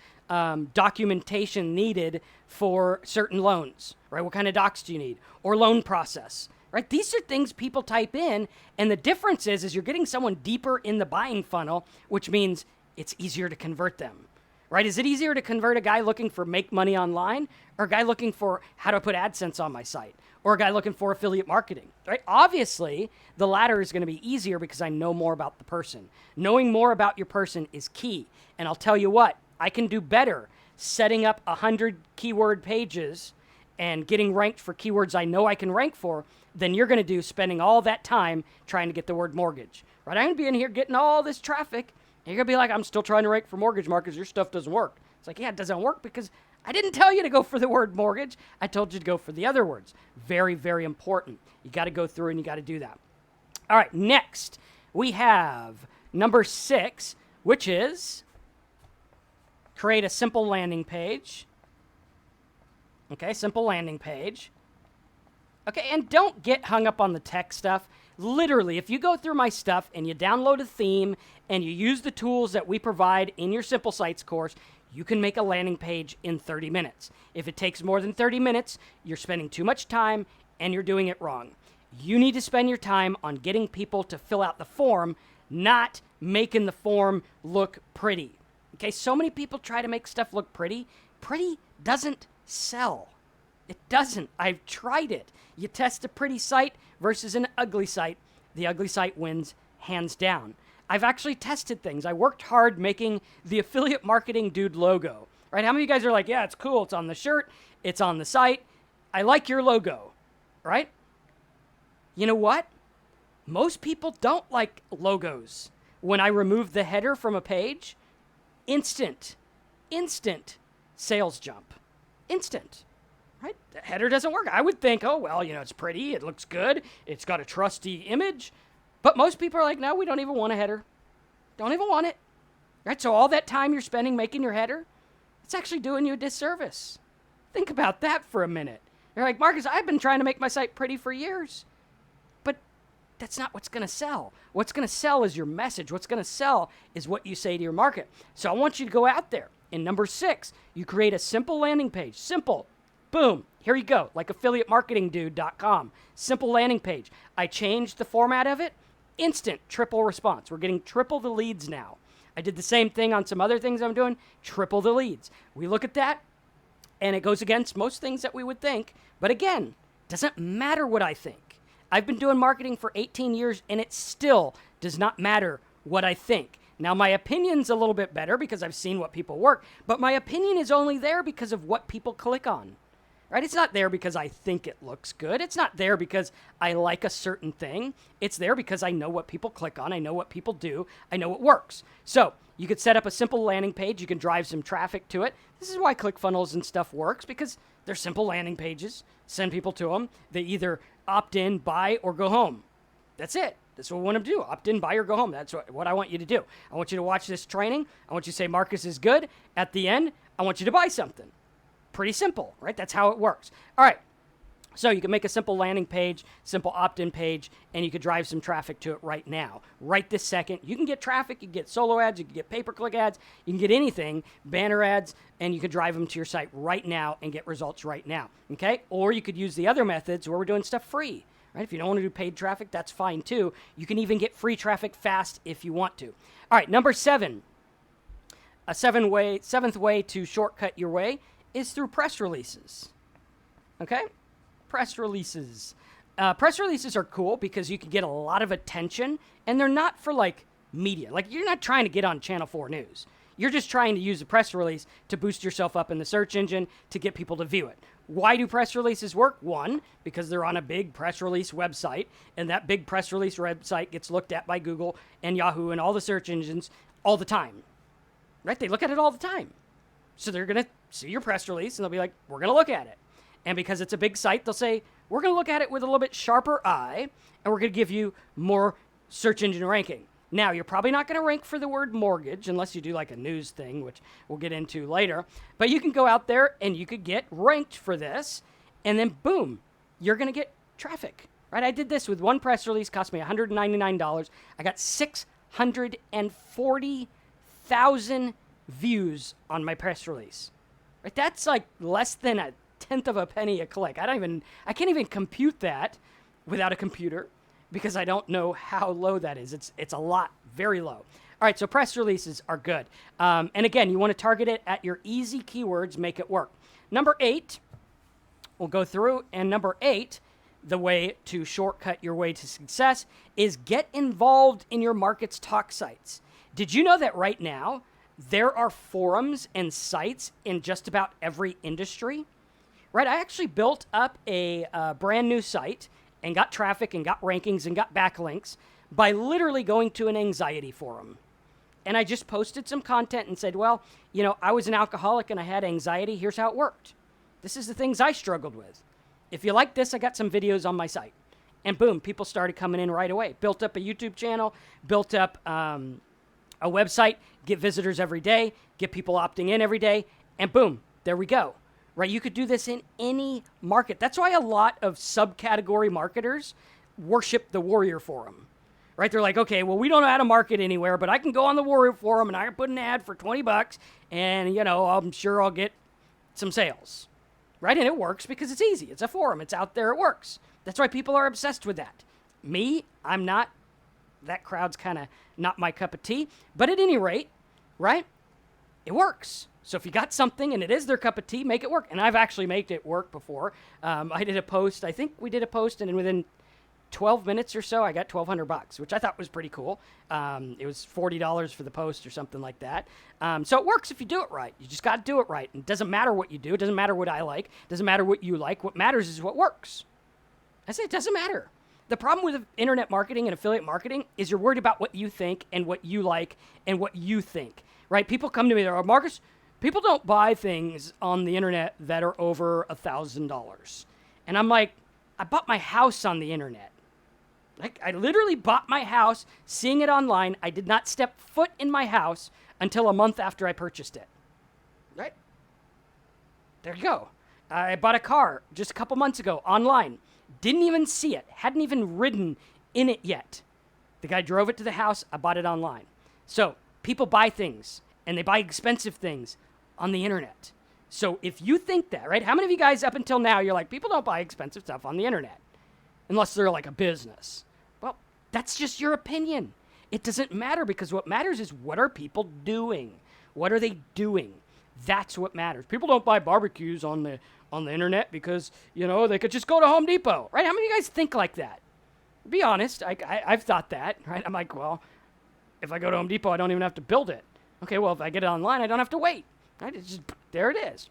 documentation needed for certain loans, right? What kind of docs do you need? Or loan process, right? These are things people type in, and the difference is you're getting someone deeper in the buying funnel, which means it's easier to convert them, right? Is it easier to convert a guy looking for make money online or a guy looking for how to put AdSense on my site? Or a guy looking for affiliate marketing, right? Obviously, the latter is going to be easier because I know more about the person. Knowing more about your person is key. And I'll tell you what, I can do better setting up 100 keyword pages and getting ranked for keywords I know I can rank for than you're going to do spending all that time trying to get the word mortgage, right? I'm going to be in here getting all this traffic, and you're going to be like, I'm still trying to rank for mortgage, Marcus. Your stuff doesn't work. It's like, yeah, it doesn't work because I didn't tell you to go for the word mortgage. I told you to go for the other words. Very, very important. You got to go through and you got to do that. All right, next we have number 6, which is create a simple landing page. Okay, simple landing page. Okay, and don't get hung up on the tech stuff. Literally, if you go through my stuff and you download a theme and you use the tools that we provide in your Simple Sites course, you can make a landing page in 30 minutes. If it takes more than 30 minutes, you're spending too much time and you're doing it wrong. You need to spend your time on getting people to fill out the form, not making the form look pretty. Okay, so many people try to make stuff look pretty. Pretty doesn't sell. It doesn't. I've tried it. You test a pretty site versus an ugly site. The ugly site wins hands down. I've actually tested things. I worked hard making the affiliate marketing dude logo, right? How many of you guys are like, yeah, it's cool. It's on the shirt. It's on the site. I like your logo, right? You know what? Most people don't like logos. When I remove the header from a page, instant sales jump. Instant, right? The header doesn't work. I would think, oh, well, it's pretty. It looks good. It's got a trusty image. But most people are like, no, we don't even want a header. Don't even want it. Right? So all that time you're spending making your header, it's actually doing you a disservice. Think about that for a minute. They're like, Marcus, I've been trying to make my site pretty for years. But that's not what's going to sell. What's going to sell is your message. What's going to sell is what you say to your market. So I want you to go out there. In number 6, you create a simple landing page. Simple. Boom. Here you go. Like affiliatemarketingdude.com. Simple landing page. I changed the format of it. Instant triple response. We're getting triple the leads now. I did the same thing on some other things I'm doing. Triple the leads. We look at that, and it goes against most things that we would think. But again, doesn't matter what I think. I've been doing marketing for 18 years, and it still does not matter what I think. Now, my opinion's a little bit better because I've seen what people work, but my opinion is only there because of what people click on. Right? It's not there because I think it looks good. It's not there because I like a certain thing. It's there because I know what people click on. I know what people do. I know what works. So you could set up a simple landing page. You can drive some traffic to it. This is why ClickFunnels and stuff works, because they're simple landing pages. Send people to them. They either opt in, buy, or go home. That's it. That's what we want them to do. Opt in, buy, or go home. That's what I want you to do. I want you to watch this training. I want you to say, Marcus is good. At the end, I want you to buy something. Pretty simple, right? That's how it works. All right. So you can make a simple landing page, simple opt-in page, and you could drive some traffic to it right now. Right this second. You can get traffic. You can get solo ads. You can get pay-per-click ads. You can get anything, banner ads, and you could drive them to your site right now and get results right now. Okay? Or you could use the other methods where we're doing stuff free. Right? If you don't want to do paid traffic, that's fine too. You can even get free traffic fast if you want to. All right. Number 7. A seventh way to shortcut your way is through press releases. Okay? Press releases. Press releases are cool because you can get a lot of attention, and they're not for like media. Like, you're not trying to get on Channel 4 News. You're just trying to use a press release to boost yourself up in the search engine to get people to view it. Why do press releases work? 1, because they're on a big press release website, and that big press release website gets looked at by Google and Yahoo and all the search engines all the time. Right? They look at it all the time. So they're going to see your press release, and they'll be like, we're going to look at it. And because it's a big site, they'll say, we're going to look at it with a little bit sharper eye, and we're going to give you more search engine ranking. Now, you're probably not going to rank for the word mortgage unless you do like a news thing, which we'll get into later. But you can go out there, and you could get ranked for this, and then boom, you're going to get traffic. Right? I did this with one press release, cost me $199. I got 640,000 views on my press release. Right? That's like less than a tenth of a penny a click. I can't even compute that without a computer because I don't know how low that is. It's a lot, very low. All right, so press releases are good. And again, you want to target it at your easy keywords, make it work. Number 8, we'll go through, and number 8, the way to shortcut your way to success is get involved in your market's talk sites. Did you know that right now, there are forums and sites in just about every industry? Right? I actually built up a brand new site and got traffic and got rankings and got backlinks by literally going to an anxiety forum. And I just posted some content and said, well, I was an alcoholic and I had anxiety. Here's how it worked. This is the things I struggled with. If you like this, I got some videos on my site. And boom, people started coming in right away. Built up a YouTube channel, built up a website, get visitors every day, get people opting in every day, and boom, there we go. Right? You could do this in any market. That's why a lot of subcategory marketers worship the Warrior Forum. Right? They're like, okay, well, we don't know how to market anywhere, but I can go on the Warrior Forum and I can put an ad for $20 and, I'm sure I'll get some sales. Right? And it works because it's easy. It's a forum. It's out there. It works. That's why people are obsessed with that. Me, I'm not. That crowd's kind of not my cup of tea. But at any rate, right? It works. So if you got something and it is their cup of tea, make it work. And I've actually made it work before. I did a post. I think we did a post, and within 12 minutes or so, I got $1,200, which I thought was pretty cool. It was $40 for the post or something like that. So it works if you do it right. You just got to do it right. And it doesn't matter what you do. It doesn't matter what I like. It doesn't matter what you like. What matters is what works. I say it doesn't matter. The problem with internet marketing and affiliate marketing is you're worried about what you think and what you like and what you think, right? People come to me, they're like, Marcus, people don't buy things on the internet that are over $1,000. And I'm like, I bought my house on the internet. Like, I literally bought my house, seeing it online. I did not step foot in my house until a month after I purchased it. Right? There you go. I bought a car just a couple months ago online. Didn't even see it. Hadn't even ridden in it yet. The guy drove it to the house. I bought it online. So people buy things, and they buy expensive things on the internet. So if you think that, right? How many of you guys up until now, you're like, people don't buy expensive stuff on the internet unless they're like a business? Well, that's just your opinion. It doesn't matter, because what matters is, what are people doing? What are they doing? That's what matters. People don't buy barbecues on the internet because, they could just go to Home Depot, right? How many of you guys think like that? Be honest. I've thought that, right? I'm like, well, if I go to Home Depot, I don't even have to build it. Okay, well, if I get it online, I don't have to wait. Right? It's just, there it is.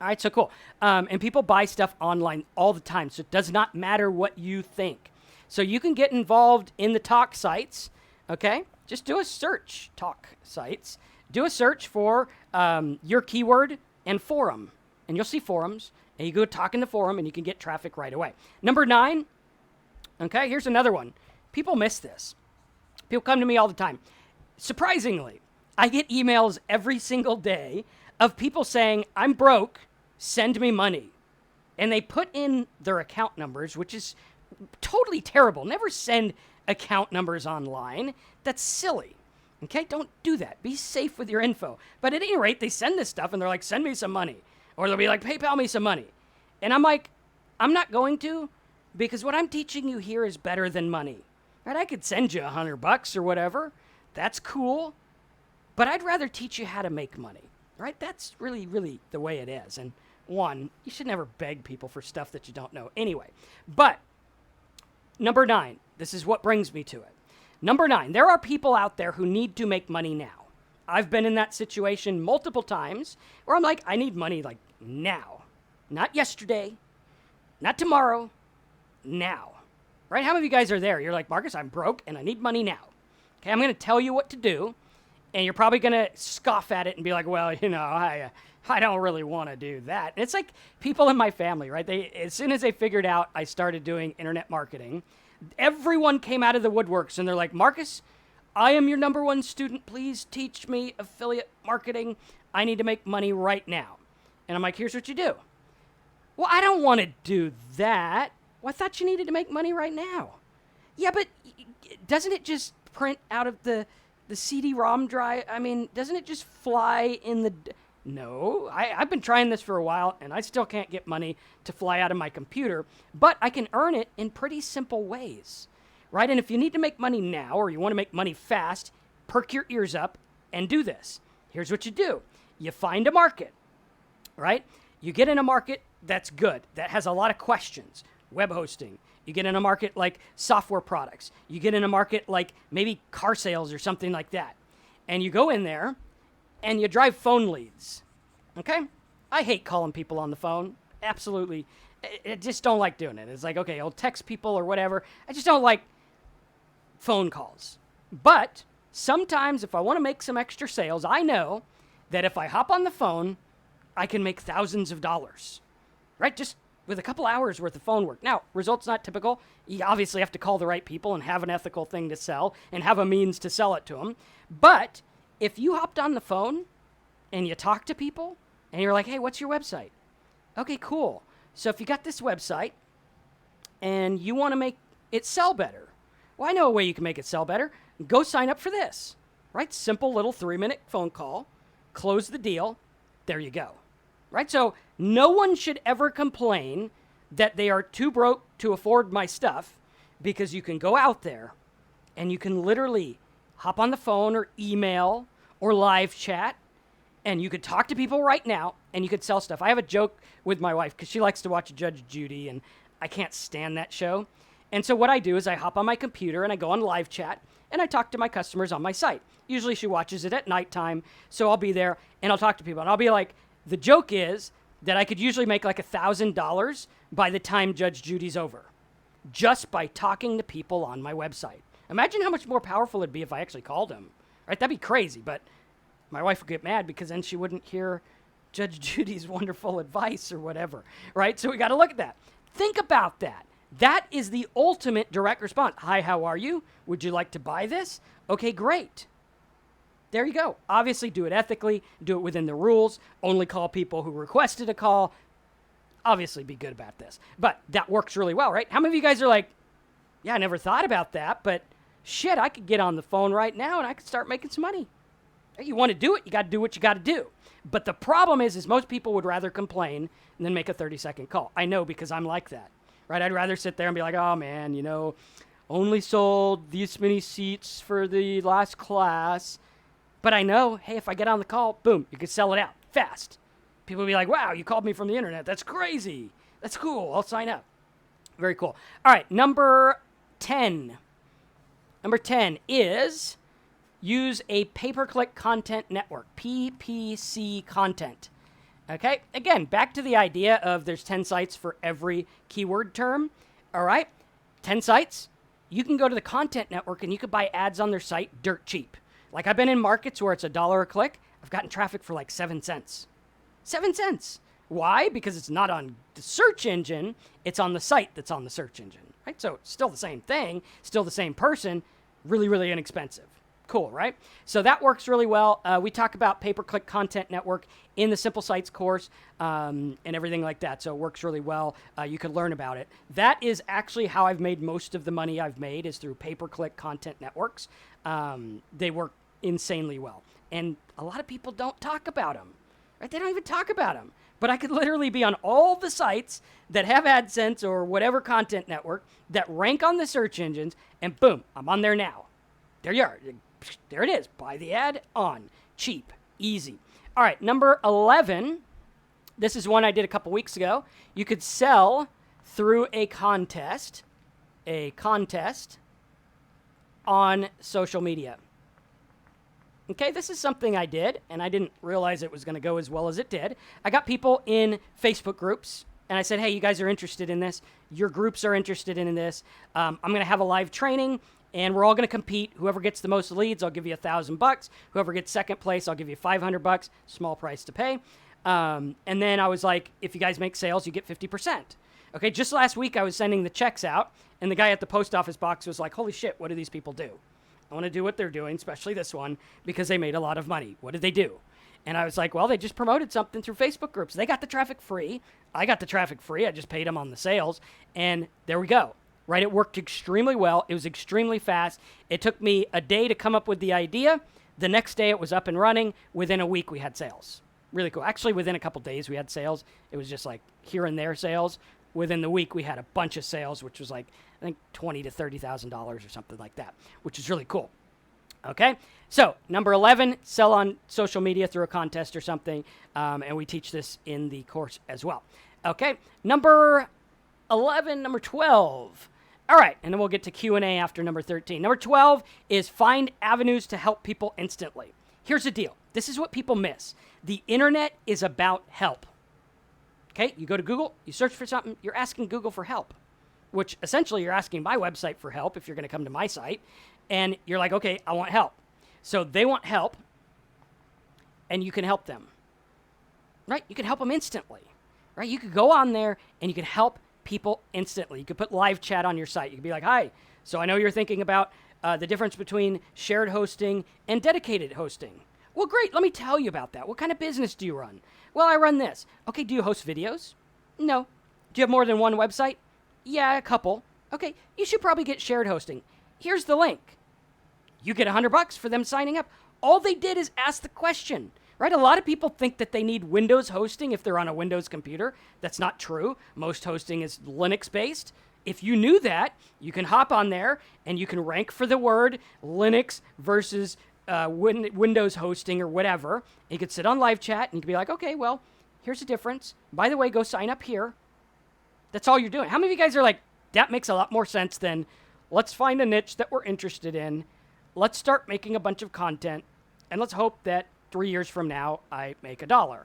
All right, so cool. And people buy stuff online all the time, so it does not matter what you think. So you can get involved in the talk sites, okay? Just do a search, talk sites. Do a search for your keyword and forum, and you'll see forums, and you go talk in the forum, and you can get traffic right away. Number 9, okay, here's another one. People miss this. People come to me all the time. Surprisingly, I get emails every single day of people saying, I'm broke, send me money. And they put in their account numbers, which is totally terrible. Never send account numbers online. That's silly. Okay, don't do that. Be safe with your info. But at any rate, they send this stuff and they're like, send me some money. Or they'll be like, PayPal me some money. And I'm like, I'm not going to, because what I'm teaching you here is better than money. Right? I could send you $100 or whatever. That's cool. But I'd rather teach you how to make money. Right? That's really, really the way it is. And one, you should never beg people for stuff that you don't know anyway. But number 9, this is what brings me to it. Number 9, there are people out there who need to make money now. I've been in that situation multiple times where I'm like, I need money like now. Not yesterday, not tomorrow, now. Right? How many of you guys are there? You're like, Marcus, I'm broke and I need money now. Okay, I'm going to tell you what to do, and you're probably going to scoff at it and be like, well, I don't really want to do that. And it's like people in my family, right? As soon as they figured out I started doing internet marketing, everyone came out of the woodworks and they're like, Marcus, I am your number 1 student. Please teach me affiliate marketing. I need to make money right now. And I'm like, here's what you do. Well, I don't want to do that. Well, I thought you needed to make money right now. Yeah, but doesn't it just print out of the CD-ROM drive? I mean, doesn't it just fly in the... No, I've been trying this for a while, and I still can't get money to fly out of my computer, but I can earn it in pretty simple ways, right? And if you need to make money now, or you want to make money fast, perk your ears up and do this. Here's what you do. You find a market, right? You get in a market that's good, that has a lot of questions. Web hosting. You get in a market like software products. You get in a market like maybe car sales or something like that. And you go in there, and you drive phone leads, okay? I hate calling people on the phone. Absolutely. I just don't like doing it. It's like, okay, I'll text people or whatever. I just don't like phone calls. But sometimes if I want to make some extra sales, I know that if I hop on the phone, I can make thousands of dollars, right? Just with a couple hours worth of phone work. Now, results not typical. You obviously have to call the right people and have an ethical thing to sell and have a means to sell it to them. But if you hopped on the phone and you talk to people and you're like, hey, what's your website? Okay, cool. So if you got this website and you want to make it sell better, well, I know a way you can make it sell better. Go sign up for this, right? Simple little 3-minute phone call, close the deal. There you go, right? So no one should ever complain that they are too broke to afford my stuff, because you can go out there and you can literally hop on the phone or email or live chat, and you could talk to people right now, and you could sell stuff. I have a joke with my wife because she likes to watch Judge Judy, and I can't stand that show. And so what I do is I hop on my computer and I go on live chat, and I talk to my customers on my site. Usually she watches it at nighttime, so I'll be there, and I'll talk to people. And I'll be like, the joke is that I could usually make like $1,000 by the time Judge Judy's over, just by talking to people on my website. Imagine how much more powerful it'd be if I actually called him. Right? That'd be crazy, but my wife would get mad because then she wouldn't hear Judge Judy's wonderful advice or whatever. Right? So we got to look at that. Think about that. That is the ultimate direct response. Hi, how are you? Would you like to buy this? Okay, great. There you go. Obviously, do it ethically. Do it within the rules. Only call people who requested a call. obviously be good about this. But that works really well, right? How many of you guys are like, yeah, I never thought about that, but shit, I could get on the phone right now and I could start making some money. You want to do it, you got to do what you got to do. But the problem is most people would rather complain than make a 30-second call. I know, because I'm like that, right? I'd rather sit there and be like, oh man, only sold these many seats for the last class. But I know, hey, if I get on the call, boom, you could sell it out fast. People will be like, wow, you called me from the internet. That's crazy. That's cool. I'll sign up. Very cool. All right, number 10. Number 10 is use a pay-per-click content network, PPC content. Okay, again, back to the idea of there's 10 sites for every keyword term. All right, 10 sites. You can go to the content network and you could buy ads on their site dirt cheap. Like, I've been in markets where it's $1 a click. I've gotten traffic for like 7 cents. 7 cents. Why? Because it's not on the search engine. It's on the site that's on the search engine, right? So it's still the same thing, still the same person, really, really inexpensive. Cool, right? So that works really well. We talk about pay-per-click content network in the Simple Sites course and everything like that. So it works really well. You can learn about it. That is actually how I've made most of the money I've made, is through pay-per-click content networks. They work insanely well. And a lot of people don't talk about them, right? They don't even talk about them. But I could literally be on all the sites that have AdSense or whatever content network that rank on the search engines, and boom, I'm on there now. There you are. There it is. Buy the ad, on. Cheap. Easy. All right, number 11. This is one I did a couple weeks ago. You could sell through a contest on social media. Okay, this is something I did, and I didn't realize it was going to go as well as it did. I got people in Facebook groups, and I said, hey, you guys are interested in this. Your groups are interested in this. I'm going to have a live training, and we're all going to compete. Whoever gets the most leads, I'll give you $1,000. Whoever gets second place, I'll give you $500. Small price to pay. And then I was like, if you guys make sales, you get 50%. Okay, just last week I was sending the checks out, and the guy at the post office box was like, holy shit, what do these people do? I want to do what they're doing, especially this one, because they made a lot of money. What did they do? And I was like, well, they just promoted something through Facebook groups. They got the traffic free. I got the traffic free. I just paid them on the sales. And there we go. Right? It worked extremely well. It was extremely fast. It took me a day to come up with the idea. The next day it was up and running. Within a week we had sales. Really cool. Actually, within a couple days we had sales. It was just like here and there sales. Within the week we had a bunch of sales, which was like, I think $20,000 to $30,000 or something like that, which is really cool. Okay, so number 11, sell on social media through a contest or something, and we teach this in the course as well. Okay, number 12. All right, and then we'll get to Q&A after number 13. Number 12 is find avenues to help people instantly. Here's the deal. This is what people miss. The internet is about help. Okay, you go to Google, you search for something, you're asking Google for help, which essentially you're asking my website for help if you're going to come to my site, and you're like, okay, I want help. So they want help, and you can help them, right? You can help them instantly, right? You could go on there, and you can help people instantly. You could put live chat on your site. You could be like, hi, so I know you're thinking about the difference between shared hosting and dedicated hosting. Well, great. Let me tell you about that. What kind of business do you run? Well, I run this. Okay, do you host videos? No. Do you have more than one website? Yeah, a couple. Okay, you should probably get shared hosting. Here's the link. You get $100 for them signing up. All they did is ask the question, right? A lot of people think that they need Windows hosting if they're on a Windows computer. That's not true. Most hosting is Linux-based. If you knew that, you can hop on there and you can rank for the word Linux versus Windows hosting or whatever. You could sit on live chat and you could be like, okay, well, here's the difference. By the way, go sign up here. That's all you're doing. How many of you guys are like, that makes a lot more sense than let's find a niche that we're interested in. Let's start making a bunch of content and let's hope that 3 years from now I make $1.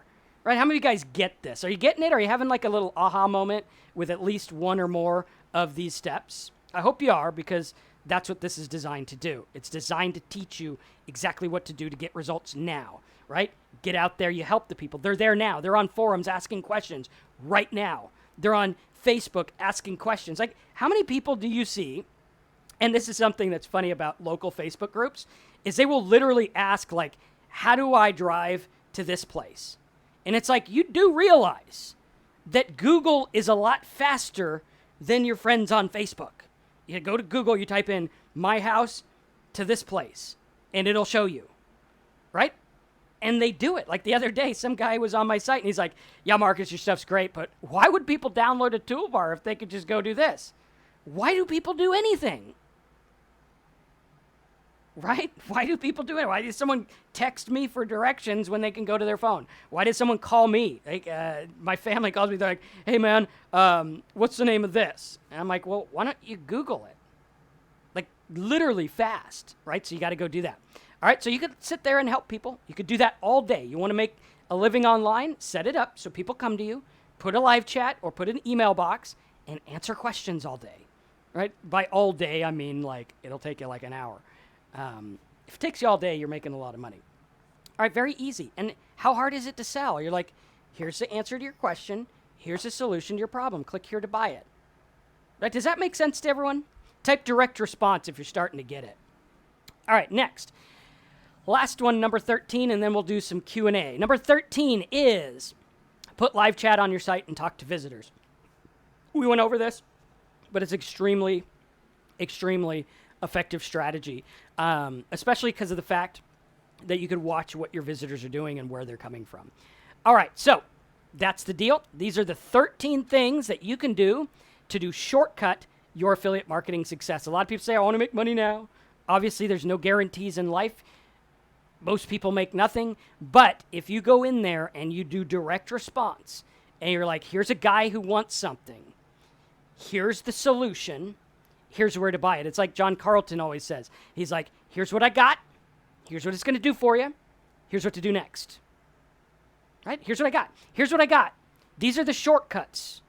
Right? How many of you guys get this? Are you getting it? Are you having like a little aha moment with at least one or more of these steps? I hope you are, because that's what this is designed to do. It's designed to teach you exactly what to do to get results now, right? Get out there, you help the people. They're there now. They're on forums asking questions right now. They're on Facebook asking questions. Like, how many people do you see, and this is something that's funny about local Facebook groups, is they will literally ask, like, how do I drive to this place? And it's like, you do realize that Google is a lot faster than your friends on Facebook. You go to Google, you type in my house to this place, and it'll show you, right? And they do it. Like the other day, some guy was on my site, and he's like, yeah, Marcus, your stuff's great, but why would people download a toolbar if they could just go do this? Why do people do anything? Right? Why do people do it? Why did someone text me for directions when they can go to their phone? Why did someone call me? Like, my family calls me. They're like, hey, man, what's the name of this? And I'm like, well, why don't you Google it? Like, literally fast, right? So you got to go do that. All right, so you could sit there and help people. You could do that all day. You want to make a living online? Set it up so people come to you. Put a live chat or put an email box and answer questions all day, right? By all day, I mean, like, it'll take you like an hour. If it takes you all day, you're making a lot of money. All right, very easy. And how hard is it to sell? You're like, here's the answer to your question. Here's the solution to your problem. Click here to buy it. Right? Does that make sense to everyone? Type direct response if you're starting to get it. All right, next. Last one, number 13, and then we'll do some Q&A. Number 13 is put live chat on your site and talk to visitors. We went over this, but it's extremely, extremely effective strategy, especially because of the fact that you could watch what your visitors are doing and where they're coming from. All right, so that's the deal. These are the 13 things that you can do to shortcut your affiliate marketing success. A lot of people say, I want to make money now. Obviously, there's no guarantees in life. Most people make nothing. But if you go in there and you do direct response and you're like, here's a guy who wants something. Here's the solution. Here's where to buy it. It's like John Carlton always says. He's like, here's what I got. Here's what it's going to do for you. Here's what to do next. Right? Here's what I got. Here's what I got. These are the shortcuts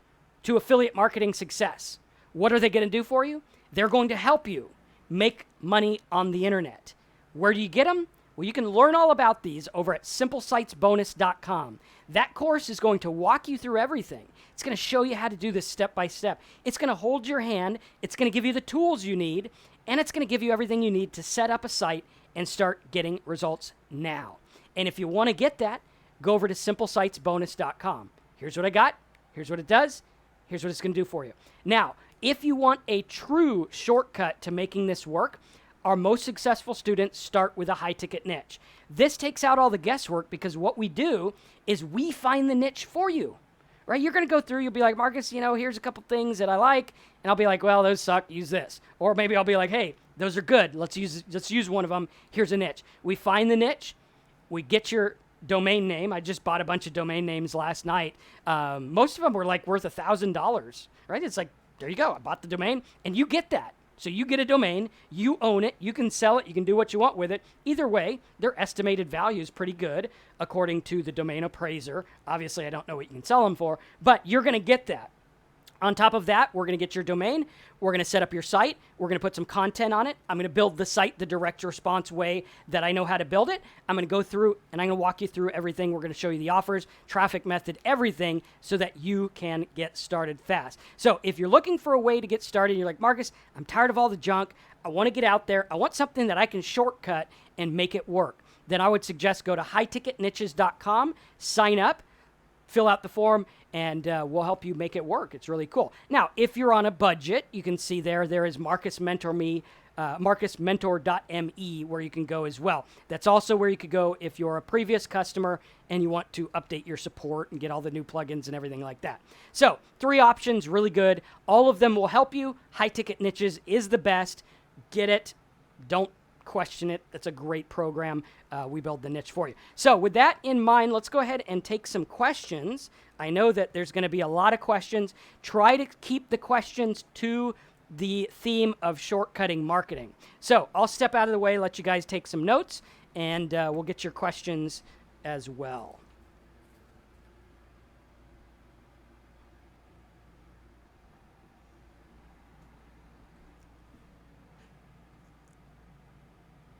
to affiliate marketing success. What are they going to do for you? They're going to help you make money on the internet. Where do you get them? Well, you can learn all about these over at simplesitesbonus.com. That course is going to walk you through everything. It's going to show you how to do this step by step. It's going to hold your hand. It's going to give you the tools you need, and it's going to give you everything you need to set up a site and start getting results now. And if you want to get that, go over to simplesitesbonus.com. Here's what I got. Here's what it does. Here's what it's going to do for you. Now, if you want a true shortcut to making this work, our most successful students start with a high-ticket niche. This takes out all the guesswork because what we do is we find the niche for you, right? You're going to go through, you'll be like, Marcus, here's a couple things that I like, and I'll be like, well, those suck, use this. Or maybe I'll be like, hey, those are good, let's use one of them, here's a niche. We find the niche, we get your domain name. I just bought a bunch of domain names last night. Most of them were like worth $1,000, right? It's like, there you go, I bought the domain, and you get that. So you get a domain, you own it, you can sell it, you can do what you want with it. Either way, their estimated value is pretty good according to the domain appraiser. Obviously, I don't know what you can sell them for, but you're going to get that. On top of that, we're going to get your domain. We're going to set up your site. We're going to put some content on it. I'm going to build the site the direct response way that I know how to build it. I'm going to go through and I'm going to walk you through everything. We're going to show you the offers, traffic method, everything so that you can get started fast. So if you're looking for a way to get started, you're like, Marcus, I'm tired of all the junk. I want to get out there. I want something that I can shortcut and make it work. Then I would suggest go to highticketniches.com, sign up, fill out the form, and we'll help you make it work. It's really cool. Now, if you're on a budget, you can see there is Marcus Mentor Me, marcusmentor.me, where you can go as well. That's also where you could go if you're a previous customer and you want to update your support and get all the new plugins and everything like that. So 3 options, really good. All of them will help you. High Ticket Niches is the best. Get it. Don't question it. That's a great program. We build the niche for you. So with that in mind, let's go ahead and take some questions. I know that there's going to be a lot of questions. Try to keep the questions to the theme of shortcutting marketing. So I'll step out of the way, let you guys take some notes, and we'll get your questions as well.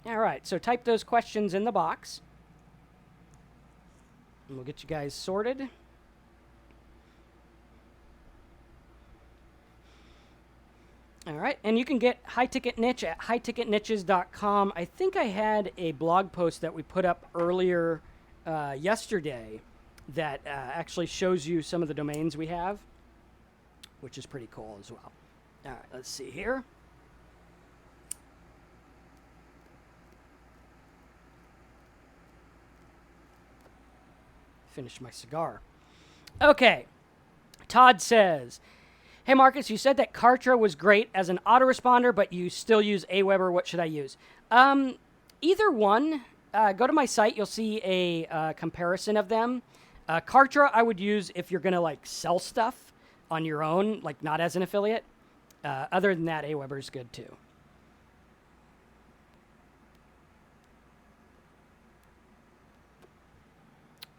All right, so type those questions in the box, and we'll get you guys sorted. All right, and you can get High Ticket Niche at highticketniches.com. I think I had a blog post that we put up earlier yesterday that actually shows you some of the domains we have, which is pretty cool as well. All right, let's see here. Finish my cigar. Okay. Todd says, hey, Marcus, you said that Kartra was great as an autoresponder, but you still use Aweber. What should I use? Either one. Go to my site. You'll see a comparison of them. Kartra I would use if you're going to like sell stuff on your own, like not as an affiliate. Other than that, Aweber is good too.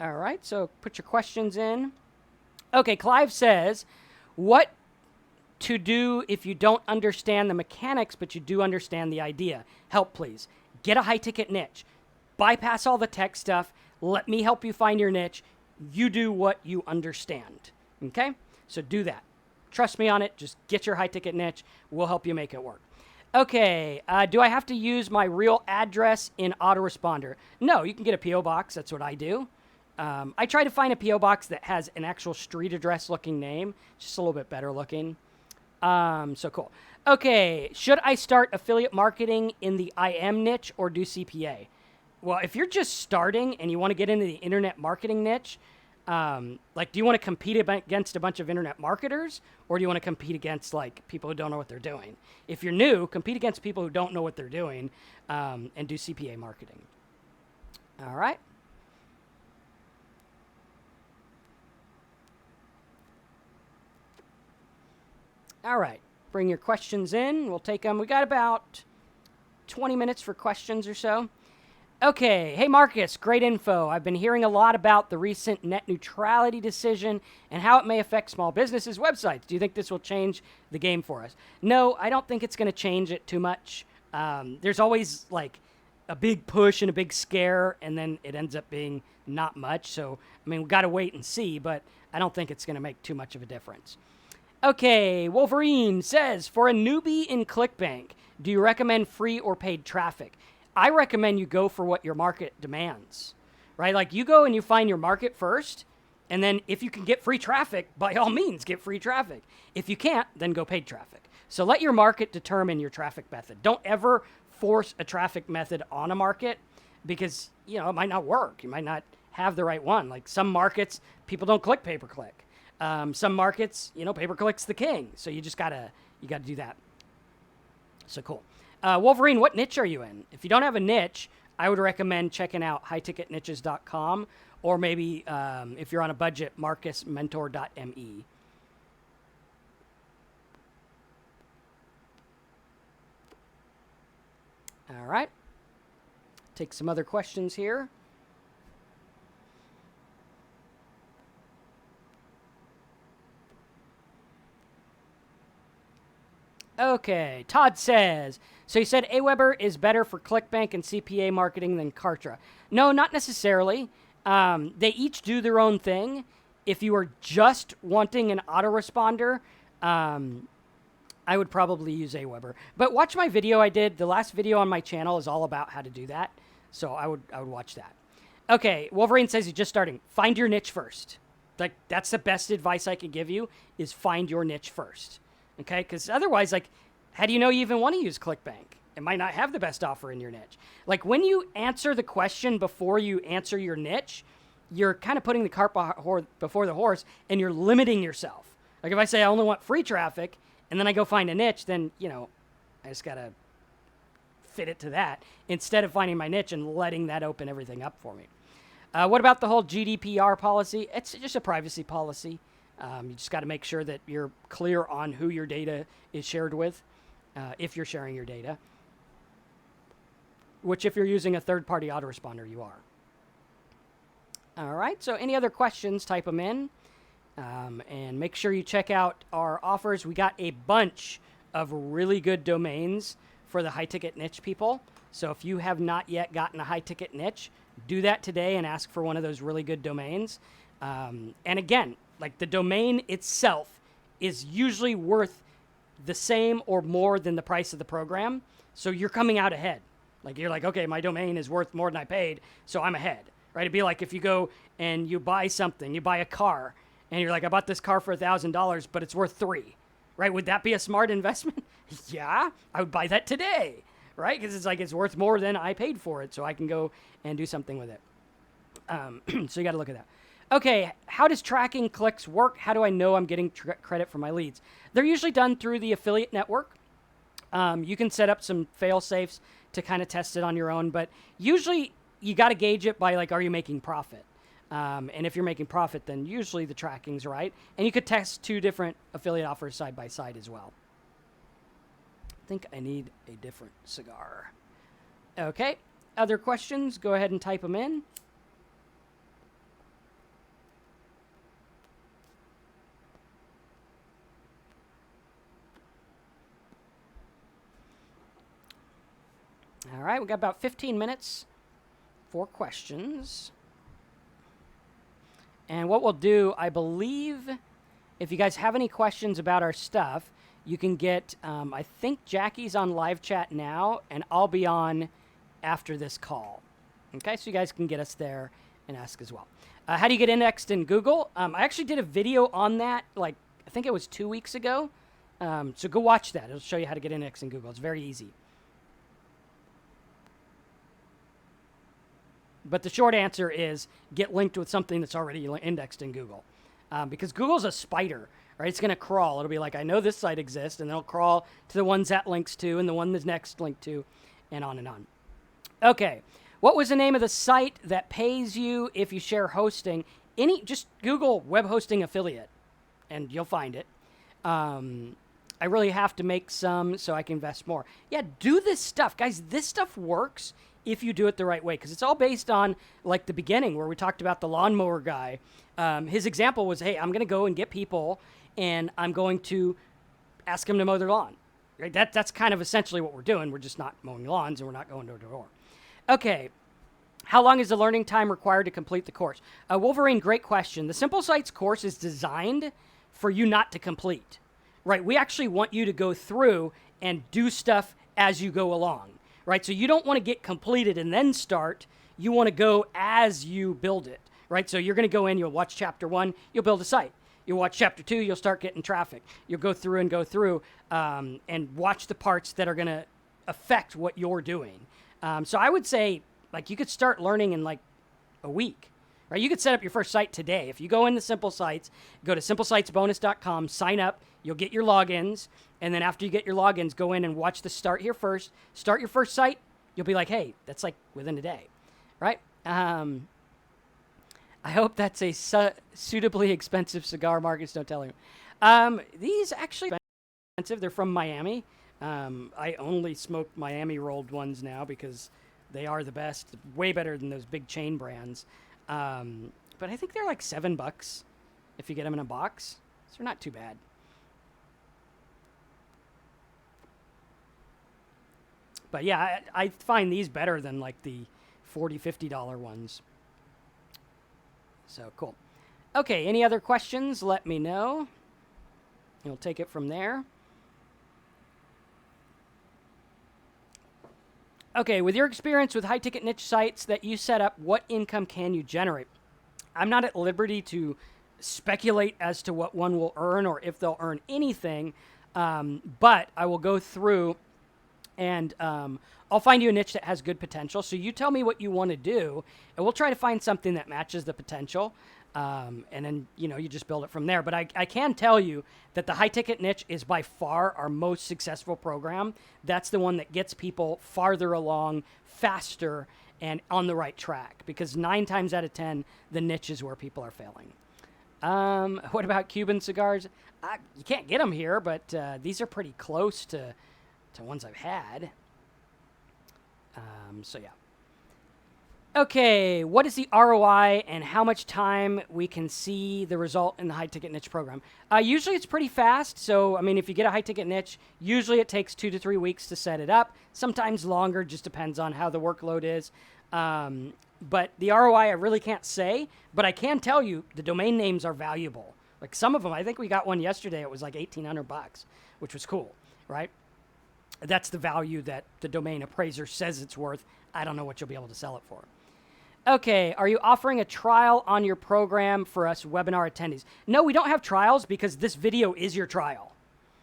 All right, so put your questions in. Okay, Clive says, what to do if you don't understand the mechanics, but you do understand the idea? Help, please. Get a high-ticket niche. Bypass all the tech stuff. Let me help you find your niche. You do what you understand. Okay? So do that. Trust me on it. Just get your high-ticket niche. We'll help you make it work. Okay, do I have to use my real address in autoresponder? No, you can get a P.O. box. That's what I do. I try to find a P.O. box that has an actual street address looking name, just a little bit better looking. So cool. Okay, should I start affiliate marketing in the IM niche or do CPA? Well, if you're just starting and you want to get into the internet marketing niche, like, do you want to compete against a bunch of internet marketers, or do you want to compete against like people who don't know what they're doing? If you're new, compete against people who don't know what they're doing, and do CPA marketing. All right. All right, bring your questions in. We'll take them. We got about 20 minutes for questions or so. Okay, hey Marcus, great info. I've been hearing a lot about the recent net neutrality decision and how it may affect small businesses' websites. Do you think this will change the game for us? No, I don't think it's going to change it too much. There's always like a big push and a big scare, and then it ends up being not much. So, I mean, we got to wait and see, but I don't think it's going to make too much of a difference. Okay, Wolverine says, for a newbie in ClickBank, do you recommend free or paid traffic? I recommend you go for what your market demands, right? Like you go and you find your market first, and then if you can get free traffic, by all means, get free traffic. If you can't, then go paid traffic. So let your market determine your traffic method. Don't ever force a traffic method on a market because, you know, it might not work. You might not have the right one. Like some markets, people don't click pay-per-click. Some markets, you know, pay-per-click's the king. So you gotta do that. So cool. Wolverine, what niche are you in? If you don't have a niche, I would recommend checking out highticketniches.com or maybe if you're on a budget, marcusmentor.me. All right. Take some other questions here. Okay, Todd says, so you said Aweber is better for ClickBank and CPA marketing than Kartra. No, not necessarily. They each do their own thing. If you are just wanting an autoresponder, I would probably use Aweber. But watch my video I did. The last video on my channel is all about how to do that. So I would watch that. Okay, Wolverine says he's just starting. Find your niche first. Like, that's the best advice I could give you, is find your niche first. Okay, because otherwise, like, how do you know you even want to use ClickBank? It might not have the best offer in your niche. Like, when you answer the question before you answer your niche, you're kind of putting the cart before the horse, and you're limiting yourself. Like, if I say I only want free traffic, and then I go find a niche, then, you know, I just got to fit it to that, instead of finding my niche and letting that open everything up for me. What about the whole GDPR policy? It's just a privacy policy. You just got to make sure that you're clear on who your data is shared with, if you're sharing your data, which if you're using a third-party autoresponder, you are. All right, so any other questions, type them in, and make sure you check out our offers. We got a bunch of really good domains for the high-ticket niche people, so if you have not yet gotten a high-ticket niche, do that today and ask for one of those really good domains. And again, like the domain itself is usually worth the same or more than the price of the program. So you're coming out ahead. Like you're like, okay, my domain is worth more than I paid, so I'm ahead. right? It'd be like if you go and you buy something, you buy a car, and you're like, I bought this car for $1,000, but it's worth 3, right? Would that be a smart investment? Yeah, I would buy that today, right? Because it's like it's worth more than I paid for it, so I can go and do something with it. So you got to look at that. Okay, how does tracking clicks work? How do I know I'm getting credit for my leads? They're usually done through the affiliate network. You can set up some fail safes to kind of test it on your own, but usually you got to gauge it by like, are you making profit? And if you're making profit, then usually the tracking's right. And you could test 2 different affiliate offers side by side as well. I think I need a different cigar. Okay, other questions? Go ahead and type them in. All right, we got about 15 minutes for questions. And what we'll do, I believe, if you guys have any questions about our stuff, you can get, I think Jackie's on live chat now, and I'll be on after this call. Okay, so you guys can get us there and ask as well. How do you get indexed in Google? I actually did a video on that, like, I think it was 2 weeks ago. So go watch that. It'll show you how to get indexed in Google. It's very easy. But the short answer is get linked with something that's already indexed in Google. Because Google's a spider, right? It's going to crawl. It'll be like, I know this site exists, and it'll crawl to the ones that links to and the one that's next linked to, and on and on. Okay. What was the name of the site that pays you if you share hosting? Just Google web hosting affiliate, and you'll find it. I really have to make some so I can invest more. Yeah, do this stuff. Guys, this stuff works if you do it the right way, because it's all based on like the beginning where we talked about the lawnmower guy. His example was, hey, I'm going to go and get people and I'm going to ask them to mow their lawn. Right? That's kind of essentially what we're doing. We're just not mowing lawns and we're not going door to door. Okay. How long is the learning time required to complete the course? Wolverine, great question. The Simple Sites course is designed for you not to complete, right? We actually want you to go through and do stuff as you go along. Right, so you don't want to get completed and then start. You want to go as you build it, right? So you're going to go in, you'll watch chapter 1, you'll build a site. You'll watch chapter 2, you'll start getting traffic. You'll go through and watch the parts that are going to affect what you're doing. So I would say, like, you could start learning in like a week, right? You could set up your first site today. If you go into Simple Sites, go to simplesitesbonus.com, sign up, you'll get your logins. And then after you get your logins, go in and watch the start here first. Start your first site. You'll be like, hey, that's like within a day, right? I hope that's a suitably expensive cigar. Marcus, don't tell him. These actually are expensive. They're from Miami. I only smoke Miami rolled ones now because they are the best. Way better than those big chain brands. But I think they're like $7 if you get them in a box. So they're not too bad. But yeah, I find these better than like the $40, $50 ones. So cool. Okay, any other questions? Let me know. We'll take it from there. Okay, with your experience with high-ticket niche sites that you set up, what income can you generate? I'm not at liberty to speculate as to what one will earn or if they'll earn anything, but I will go through and I'll find you a niche that has good potential. So you tell me what you want to do, and we'll try to find something that matches the potential. And then, you just build it from there. But I can tell you that the high-ticket niche is by far our most successful program. That's the one that gets people farther along, faster, and on the right track. Because 9 times out of 10, the niche is where people are failing. What about Cuban cigars? You can't get them here, but these are pretty close to ones I've had. So yeah. Okay, what is the ROI and how much time we can see the result in the high-ticket niche program? Usually it's pretty fast. So, I mean, if you get a high-ticket niche, usually it takes 2 to 3 weeks to set it up. Sometimes longer, just depends on how the workload is. But the ROI, I really can't say. But I can tell you the domain names are valuable. Like some of them, I think we got one yesterday. It was like $1,800, which was cool, right? That's the value that the domain appraiser says it's worth. I don't know what you'll be able to sell it for. Okay, are you offering a trial on your program for us webinar attendees? No, we don't have trials because this video is your trial,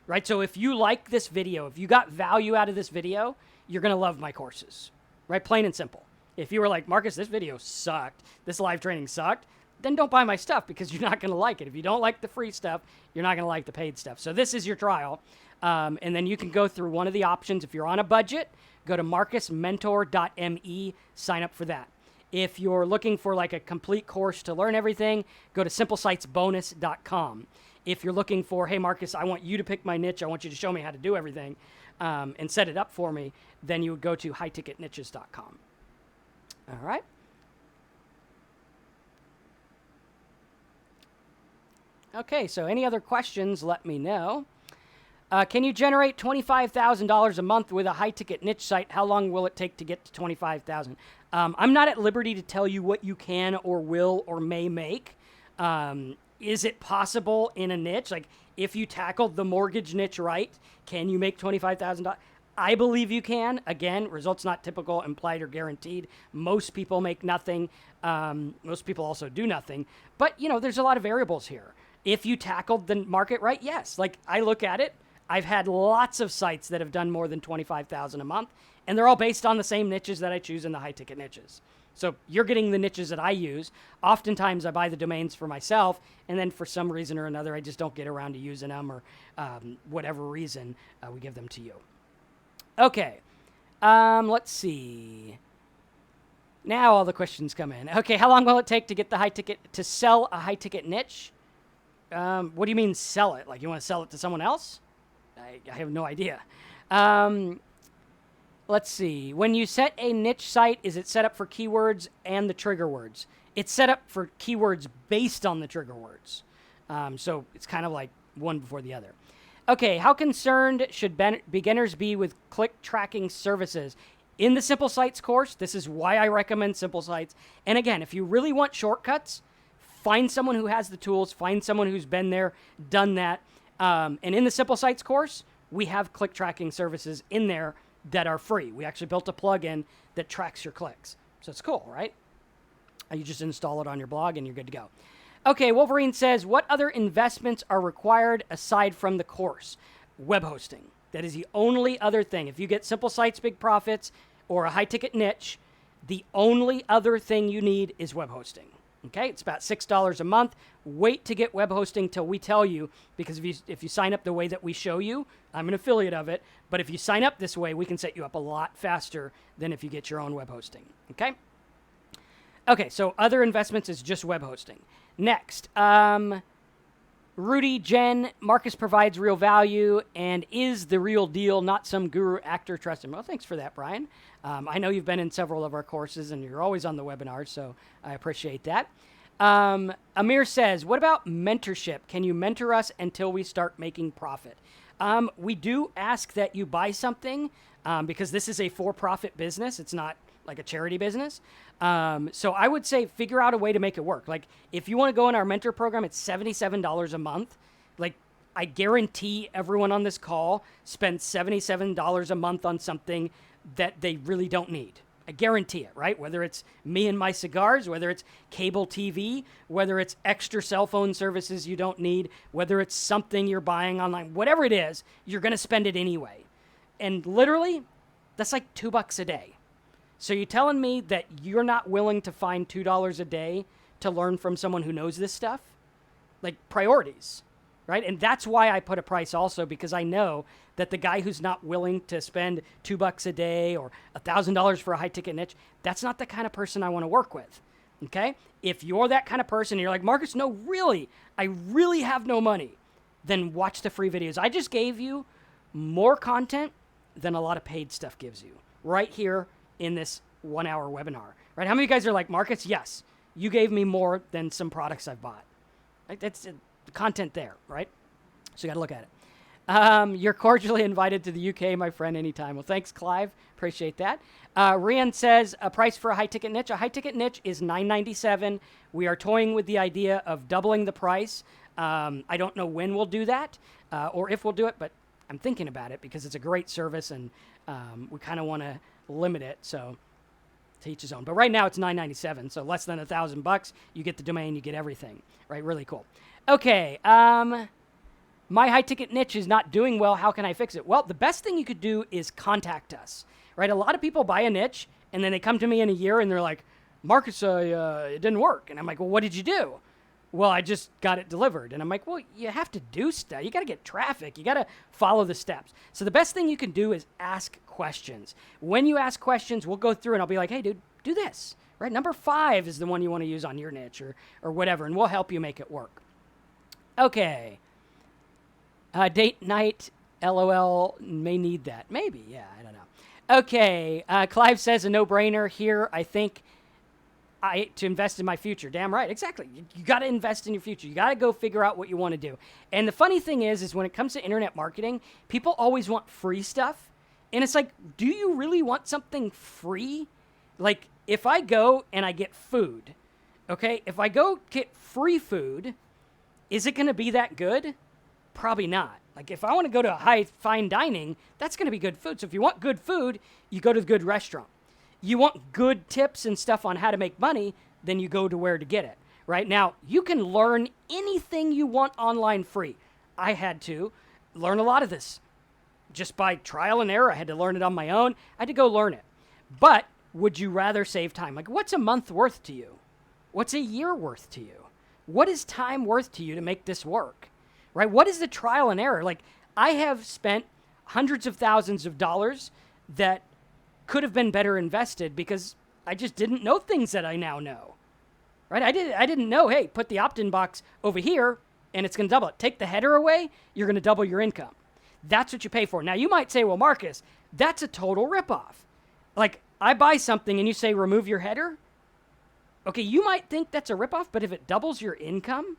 right? So if you like this video, if you got value out of this video, you're going to love my courses, right? Plain and simple. If you were like, Marcus, this video sucked, this live training sucked, then don't buy my stuff because you're not going to like it. If you don't like the free stuff, you're not going to like the paid stuff. So this is your trial. And then you can go through one of the options. If you're on a budget, go to marcusmentor.me, sign up for that. If you're looking for like a complete course to learn everything, go to simplesitesbonus.com. If you're looking for, hey, Marcus, I want you to pick my niche, I want you to show me how to do everything and set it up for me, then you would go to highticketniches.com. All right. Okay, so any other questions, let me know. Can you generate $25,000 a month with a high-ticket niche site? How long will it take to get to $25,000? I'm not at liberty to tell you what you can or will or may make. Is it possible in a niche? Like, if you tackled the mortgage niche right, can you make $25,000? I believe you can. Again, results not typical, implied, or guaranteed. Most people make nothing. Most people also do nothing. But, you know, there's a lot of variables here. If you tackled the market right, yes. Like, I look at it. I've had lots of sites that have done more than $25,000 a month, and they're all based on the same niches that I choose in the high-ticket niches. So you're getting the niches that I use. Oftentimes, I buy the domains for myself, and then for some reason or another, I just don't get around to using them, or whatever reason, we give them to you. Okay, let's see. Now all the questions come in. Okay, how long will it take to get the high-ticket, to sell a high-ticket niche? What do you mean sell it? Like you want to sell it to someone else? I have no idea. Let's see. When you set a niche site, is it set up for keywords and the trigger words? It's set up for keywords based on the trigger words. So it's kind of like one before the other. Okay, how concerned should beginners be with click tracking services? In the Simple Sites course, this is why I recommend Simple Sites. And again, if you really want shortcuts, find someone who has the tools, find someone who's been there, done that. And in the Simple Sites course, we have click tracking services in there that are free. We actually built a plugin that tracks your clicks. So it's cool, right? You just install it on your blog and you're good to go. Okay, Wolverine says, what other investments are required aside from the course? Web hosting. That is the only other thing. If you get Simple Sites, Big Profits, or a high-ticket niche, the only other thing you need is web hosting. Okay, it's about $6 a month. Wait to get web hosting till we tell you, because if you sign up the way that we show you, I'm an affiliate of it, but if you sign up this way, we can set you up a lot faster than if you get your own web hosting. Okay? Okay, so other investments is just web hosting. Next, Rudy, Jen, Marcus provides real value and is the real deal, not some guru actor. Trust him. Well, thanks for that, Brian. I know you've been in several of our courses and you're always on the webinars, so I appreciate that. Amir says, what about mentorship? Can you mentor us until we start making profit? We do ask that you buy something because this is a for-profit business. It's not like a charity business. So I would say figure out a way to make it work. Like if you want to go in our mentor program, it's $77 a month. Like I guarantee everyone on this call spends $77 a month on something that they really don't need. I guarantee it, right? Whether it's me and my cigars, whether it's cable TV, whether it's extra cell phone services you don't need, whether it's something you're buying online, whatever it is, you're going to spend it anyway. And literally, that's like $2 a day. So you're telling me that you're not willing to find $2 a day to learn from someone who knows this stuff? Like priorities, right? And that's why I put a price also, because I know that the guy who's not willing to spend $2 a day or $1,000 for a high ticket niche, that's not the kind of person I want to work with. Okay? If you're that kind of person, and you're like, Marcus, no, really, I really have no money, then watch the free videos. I just gave you more content than a lot of paid stuff gives you right here in this 1 hour webinar, right? How many of you guys are like, Marcus, yes, you gave me more than some products I've bought. Like that's the content there, right? So you got to look at it. You're cordially invited to the UK, my friend, anytime. Well, thanks, Clive. Appreciate that. Rian says a price for a high-ticket niche. A high-ticket niche is $9.97. We are toying with the idea of doubling the price. I don't know when we'll do that or if we'll do it, but I'm thinking about it because it's a great service and we kind of want to limit it. So to each his own. But right now it's $9.97, so less than $1,000. You get the domain, you get everything. Right? Really cool. Okay. My high-ticket niche is not doing well. How can I fix it? Well, the best thing you could do is contact us. Right? A lot of people buy a niche, and then they come to me in a year, and they're like, Marcus, it didn't work. And I'm like, well, what did you do? Well, I just got it delivered. And I'm like, well, you have to do stuff. You got to get traffic. You got to follow the steps. So the best thing you can do is ask questions. When you ask questions, we'll go through and I'll be like, hey, dude, do this. Right? Number 5 is the one you want to use on your niche or whatever, and we'll help you make it work. Okay. Date night, LOL, may need that. Maybe, yeah, I don't know. Okay. Clive says a no-brainer here. I think to invest in my future. Damn right. Exactly. You got to invest in your future. You got to go figure out what you want to do. And the funny thing is when it comes to internet marketing, people always want free stuff. And it's like, do you really want something free? Like, if I go and I get food, okay, if I go get free food, is it going to be that good? Probably not. Like, if I want to go to a fine dining, that's going to be good food. So if you want good food, you go to the good restaurant. You want good tips and stuff on how to make money, then you go to where to get it. Right now, you can learn anything you want online free. I had to learn a lot of this just by trial and error. I had to learn it on my own. I had to go learn it. But would you rather save time? Like, what's a month worth to you? What's a year worth to you? What is time worth to you to make this work? Right? What is the trial and error? Like, I have spent hundreds of thousands of dollars that could have been better invested because I just didn't know things that I now know. Right? I didn't know, hey, put the opt-in box over here and it's going to double it. Take the header away, you're going to double your income. That's what you pay for. Now, you might say, well, Marcus, that's a total ripoff. Like, I buy something and you say remove your header. Okay, you might think that's a ripoff, but if it doubles your income,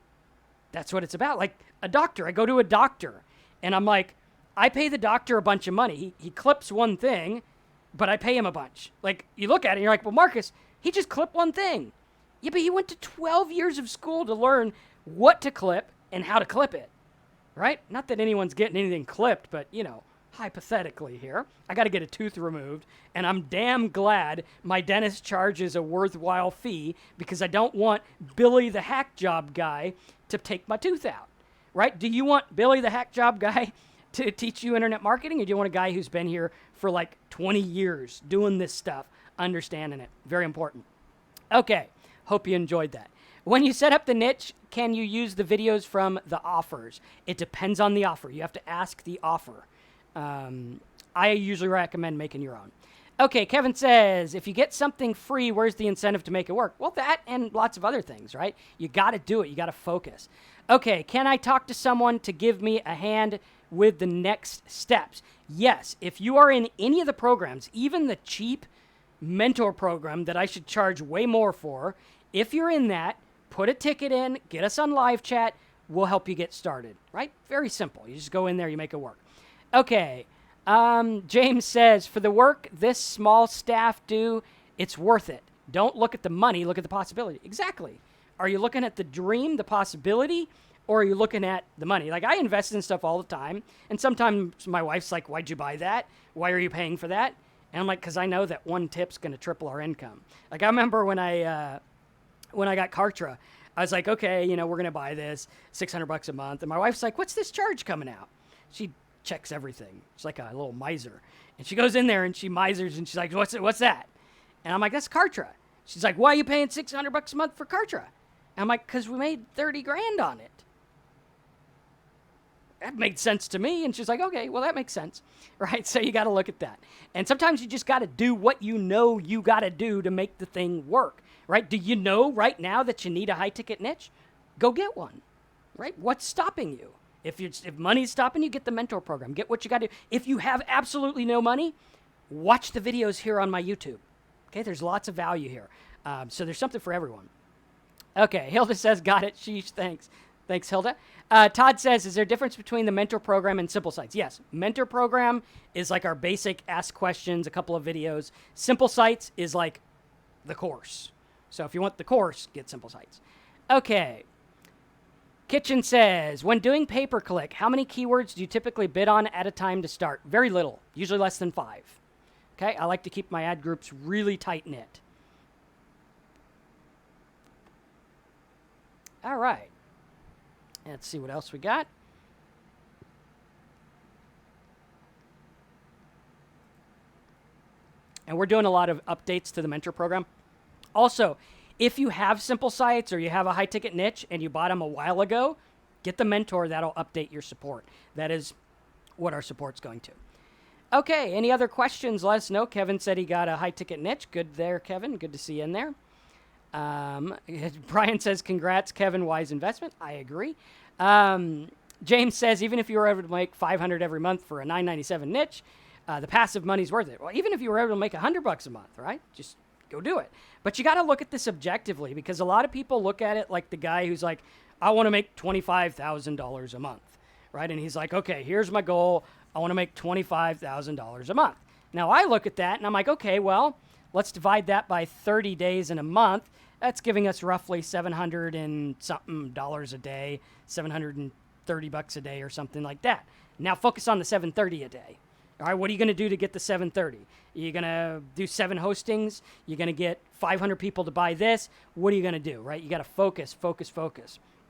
that's what it's about. Like a doctor, I go to a doctor and I'm like, I pay the doctor a bunch of money. He clips one thing, but I pay him a bunch. Like, you look at it and you're like, well, Marcus, he just clipped one thing. Yeah, but he went to 12 years of school to learn what to clip and how to clip it, right? Not that anyone's getting anything clipped, but, you know, hypothetically here, I got to get a tooth removed, and I'm damn glad my dentist charges a worthwhile fee because I don't want Billy the hack job guy to take my tooth out, right? Do you want Billy the hack job guy to teach you internet marketing, or do you want a guy who's been here for like 20 years doing this stuff, understanding it? Very important. Okay, hope you enjoyed that. When you set up the niche, can you use the videos from the offers? It depends on the offer. You have to ask the offer. I usually recommend making your own. Okay, Kevin says, if you get something free, where's the incentive to make it work? Well, that and lots of other things, right? You got to do it. You got to focus. Okay, can I talk to someone to give me a hand with the next steps? Yes, if you are in any of the programs, even the cheap mentor program that I should charge way more for, if you're in that, put a ticket in, get us on live chat, we'll help you get started, right? Very simple. You just go in there, you make it work. Okay, James says, for the work this small staff do, it's worth it. Don't look at the money, look at the possibility. Exactly. Are you looking at the dream, the possibility, or are you looking at the money? Like, I invest in stuff all the time, and sometimes my wife's like, why'd you buy that? Why are you paying for that? And I'm like, because I know that one tip's going to triple our income. Like, I remember when I got Kartra, I was like, okay, you know, we're going to buy this, $600 a month. And my wife's like, what's this charge coming out? She checks everything. She's like a little miser. And she goes in there and she misers and she's like, what's that? And I'm like, that's Kartra. She's like, why are you paying $600 a month for Kartra? And I'm like, because we made 30 grand on it. That made sense to me. And she's like, okay, well, that makes sense. Right? So you got to look at that. And sometimes you just got to do what you know you got to do to make the thing work. Right? Do you know right now that you need a high-ticket niche? Go get one. Right? What's stopping you? If money's stopping you, get the mentor program. Get what you got to do. If you have absolutely no money, watch the videos here on my YouTube. Okay? There's lots of value here. So there's something for everyone. Okay. Hilda says, got it. Sheesh. Thanks. Thanks, Hilda. Todd says, is there a difference between the mentor program and Simple Sites? Yes. Mentor program is like our basic ask questions, a couple of videos. Simple Sites is like the course. So if you want the course, get Simple Sites. Okay. Kitchen says, when doing pay-per-click, how many keywords do you typically bid on at a time to start? Very little, usually less than 5. Okay, I like to keep my ad groups really tight-knit. All right. Let's see what else we got. And we're doing a lot of updates to the mentor program. Also, if you have simple sites or you have a high ticket niche and you bought them a while ago, get the mentor. That'll update your support. That is what our support's going to. Okay, any other questions? Let us know. Kevin said he got a high ticket niche. Good there, Kevin. Good to see you in there. Brian says, congrats, Kevin, wise investment. I agree. James says, even if you were able to make $500 every month for a $9.97 niche, the passive money's worth it. Well, even if you were able to make $100 a month, right? Just go do it. But you got to look at this objectively, because a lot of people look at it like the guy who's like, I want to make $25,000 a month, right? And he's like, okay, here's my goal. I want to make $25,000 a month. Now I look at that and I'm like, okay, well, let's divide that by 30 days in a month. That's giving us roughly $700 and something dollars a day, $730 a day or something like that. Now focus on the $730 a day. All right, what are you going to do to get the 730? You're going to do 7 hostings. You're going to get 500 people to buy this. What are you going to do, right? You got to focus.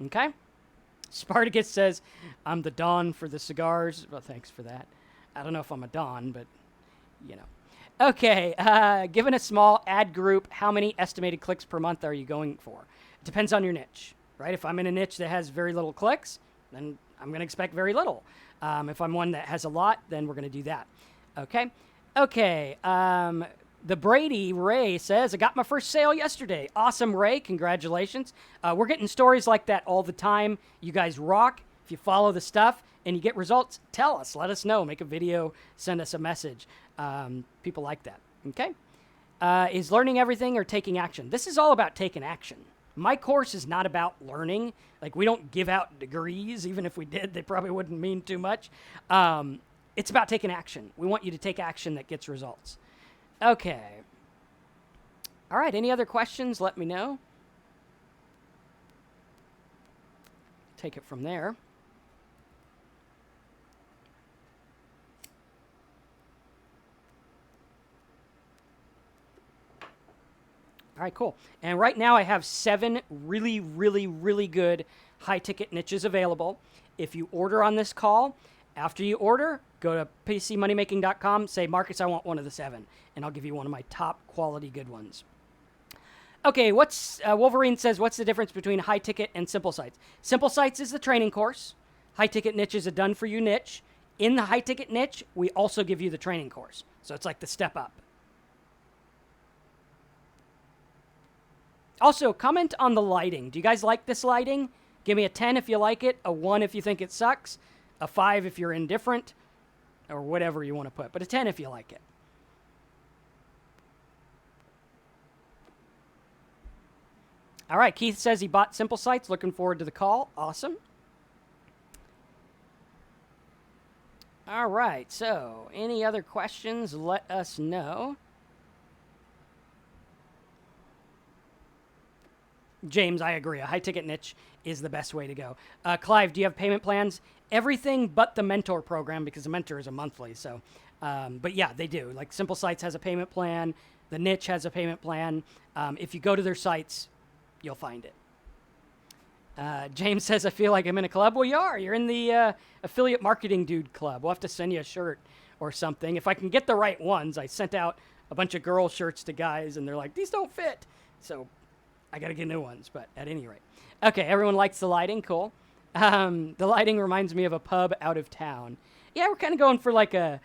Okay? Spartacus says, I'm the Don for the cigars. Well, thanks for that. I don't know if I'm a Don, but, you know. Okay, given a small ad group, how many estimated clicks per month are you going for? It depends on your niche, right? If I'm in a niche that has very little clicks, then I'm going to expect very little. If I'm one that has a lot, then we're going to do that. Okay. The Brady Ray says, I got my first sale yesterday. Awesome, Ray. Congratulations. We're getting stories like that all the time. You guys rock. If you follow the stuff and you get results, tell us. Let us know. Make a video. Send us a message. People like that. Okay? Is learning everything or taking action? This is all about taking action. My course is not about learning. Like, we don't give out degrees. Even if we did, they probably wouldn't mean too much. It's about taking action. We want you to take action that gets results. Okay. All right. Any other questions? Let me know. Take it from there. All right, cool. And right now I have 7 really, really, really good high-ticket niches available. If you order on this call, after you order, go to pcmoneymaking.com, say, Marcus, I want one of the 7, and I'll give you one of my top quality good ones. Okay, Wolverine says, what's the difference between high-ticket and simple sites? Simple sites is the training course. High-ticket niche is a done-for-you niche. In the high-ticket niche, we also give you the training course. So it's like the step up. Also, comment on the lighting. Do you guys like this lighting? Give me a 10 if you like it, a 1 if you think it sucks, a 5 if you're indifferent, or whatever you want to put, but a 10 if you like it. All right, Keith says he bought Simple Sites. Looking forward to the call. Awesome. All right, so any other questions, let us know. James, I agree. A high-ticket niche is the best way to go. Clive, do you have payment plans? Everything but the mentor program, because the mentor is a monthly. So, but yeah, they do. Like Simple Sites has a payment plan. The niche has a payment plan. If you go to their sites, you'll find it. James says, I feel like I'm in a club. Well, you are. You're in the affiliate marketing dude club. We'll have to send you a shirt or something. If I can get the right ones. I sent out a bunch of girl shirts to guys, and they're like, these don't fit. So I got to get new ones, but at any rate. Okay, everyone likes the lighting. Cool. The lighting reminds me of a pub out of town. Yeah, we're kind of going for like a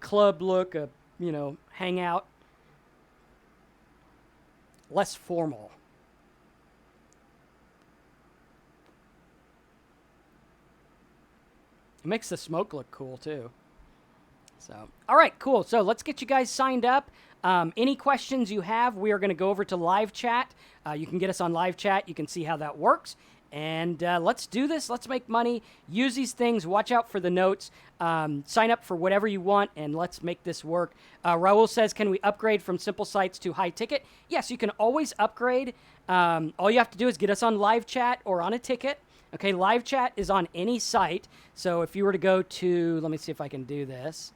club look, hangout. Less formal. It makes the smoke look cool, too. So, all right, cool. So let's get you guys signed up. Any questions you have, we are going to go over to live chat. You can get us on live chat. You can see how that works. And let's do this. Let's make money. Use these things. Watch out for the notes. Sign up for whatever you want, and let's make this work. Raul says, can we upgrade from simple sites to high ticket? Yes, you can always upgrade. All you have to do is get us on live chat or on a ticket. Okay, live chat is on any site. So if you were to go to, let me see if I can do this.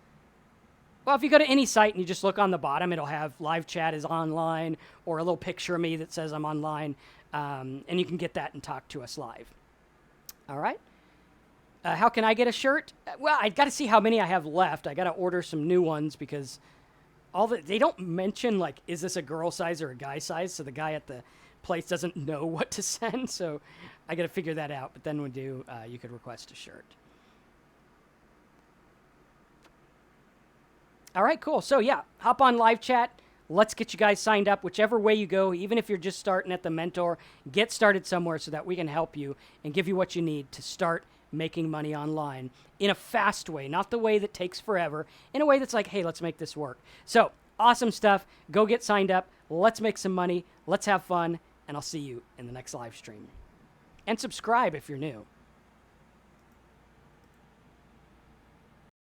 Well, if you go to any site and you just look on the bottom, it'll have live chat is online or a little picture of me that says I'm online. And you can get that and talk to us live. All right. How can I get a shirt? Well, I got to see how many I have left. I got to order some new ones because they don't mention, like, is this a girl size or a guy size? So the guy at the place doesn't know what to send. So I got to figure that out. But then when we do, you could request a shirt. All right, cool. So yeah, hop on live chat. Let's get you guys signed up. Whichever way you go, even if you're just starting at the mentor, get started somewhere so that we can help you and give you what you need to start making money online in a fast way, not the way that takes forever, in a way that's like, hey, let's make this work. So awesome stuff. Go get signed up. Let's make some money. Let's have fun. And I'll see you in the next live stream. And subscribe if you're new.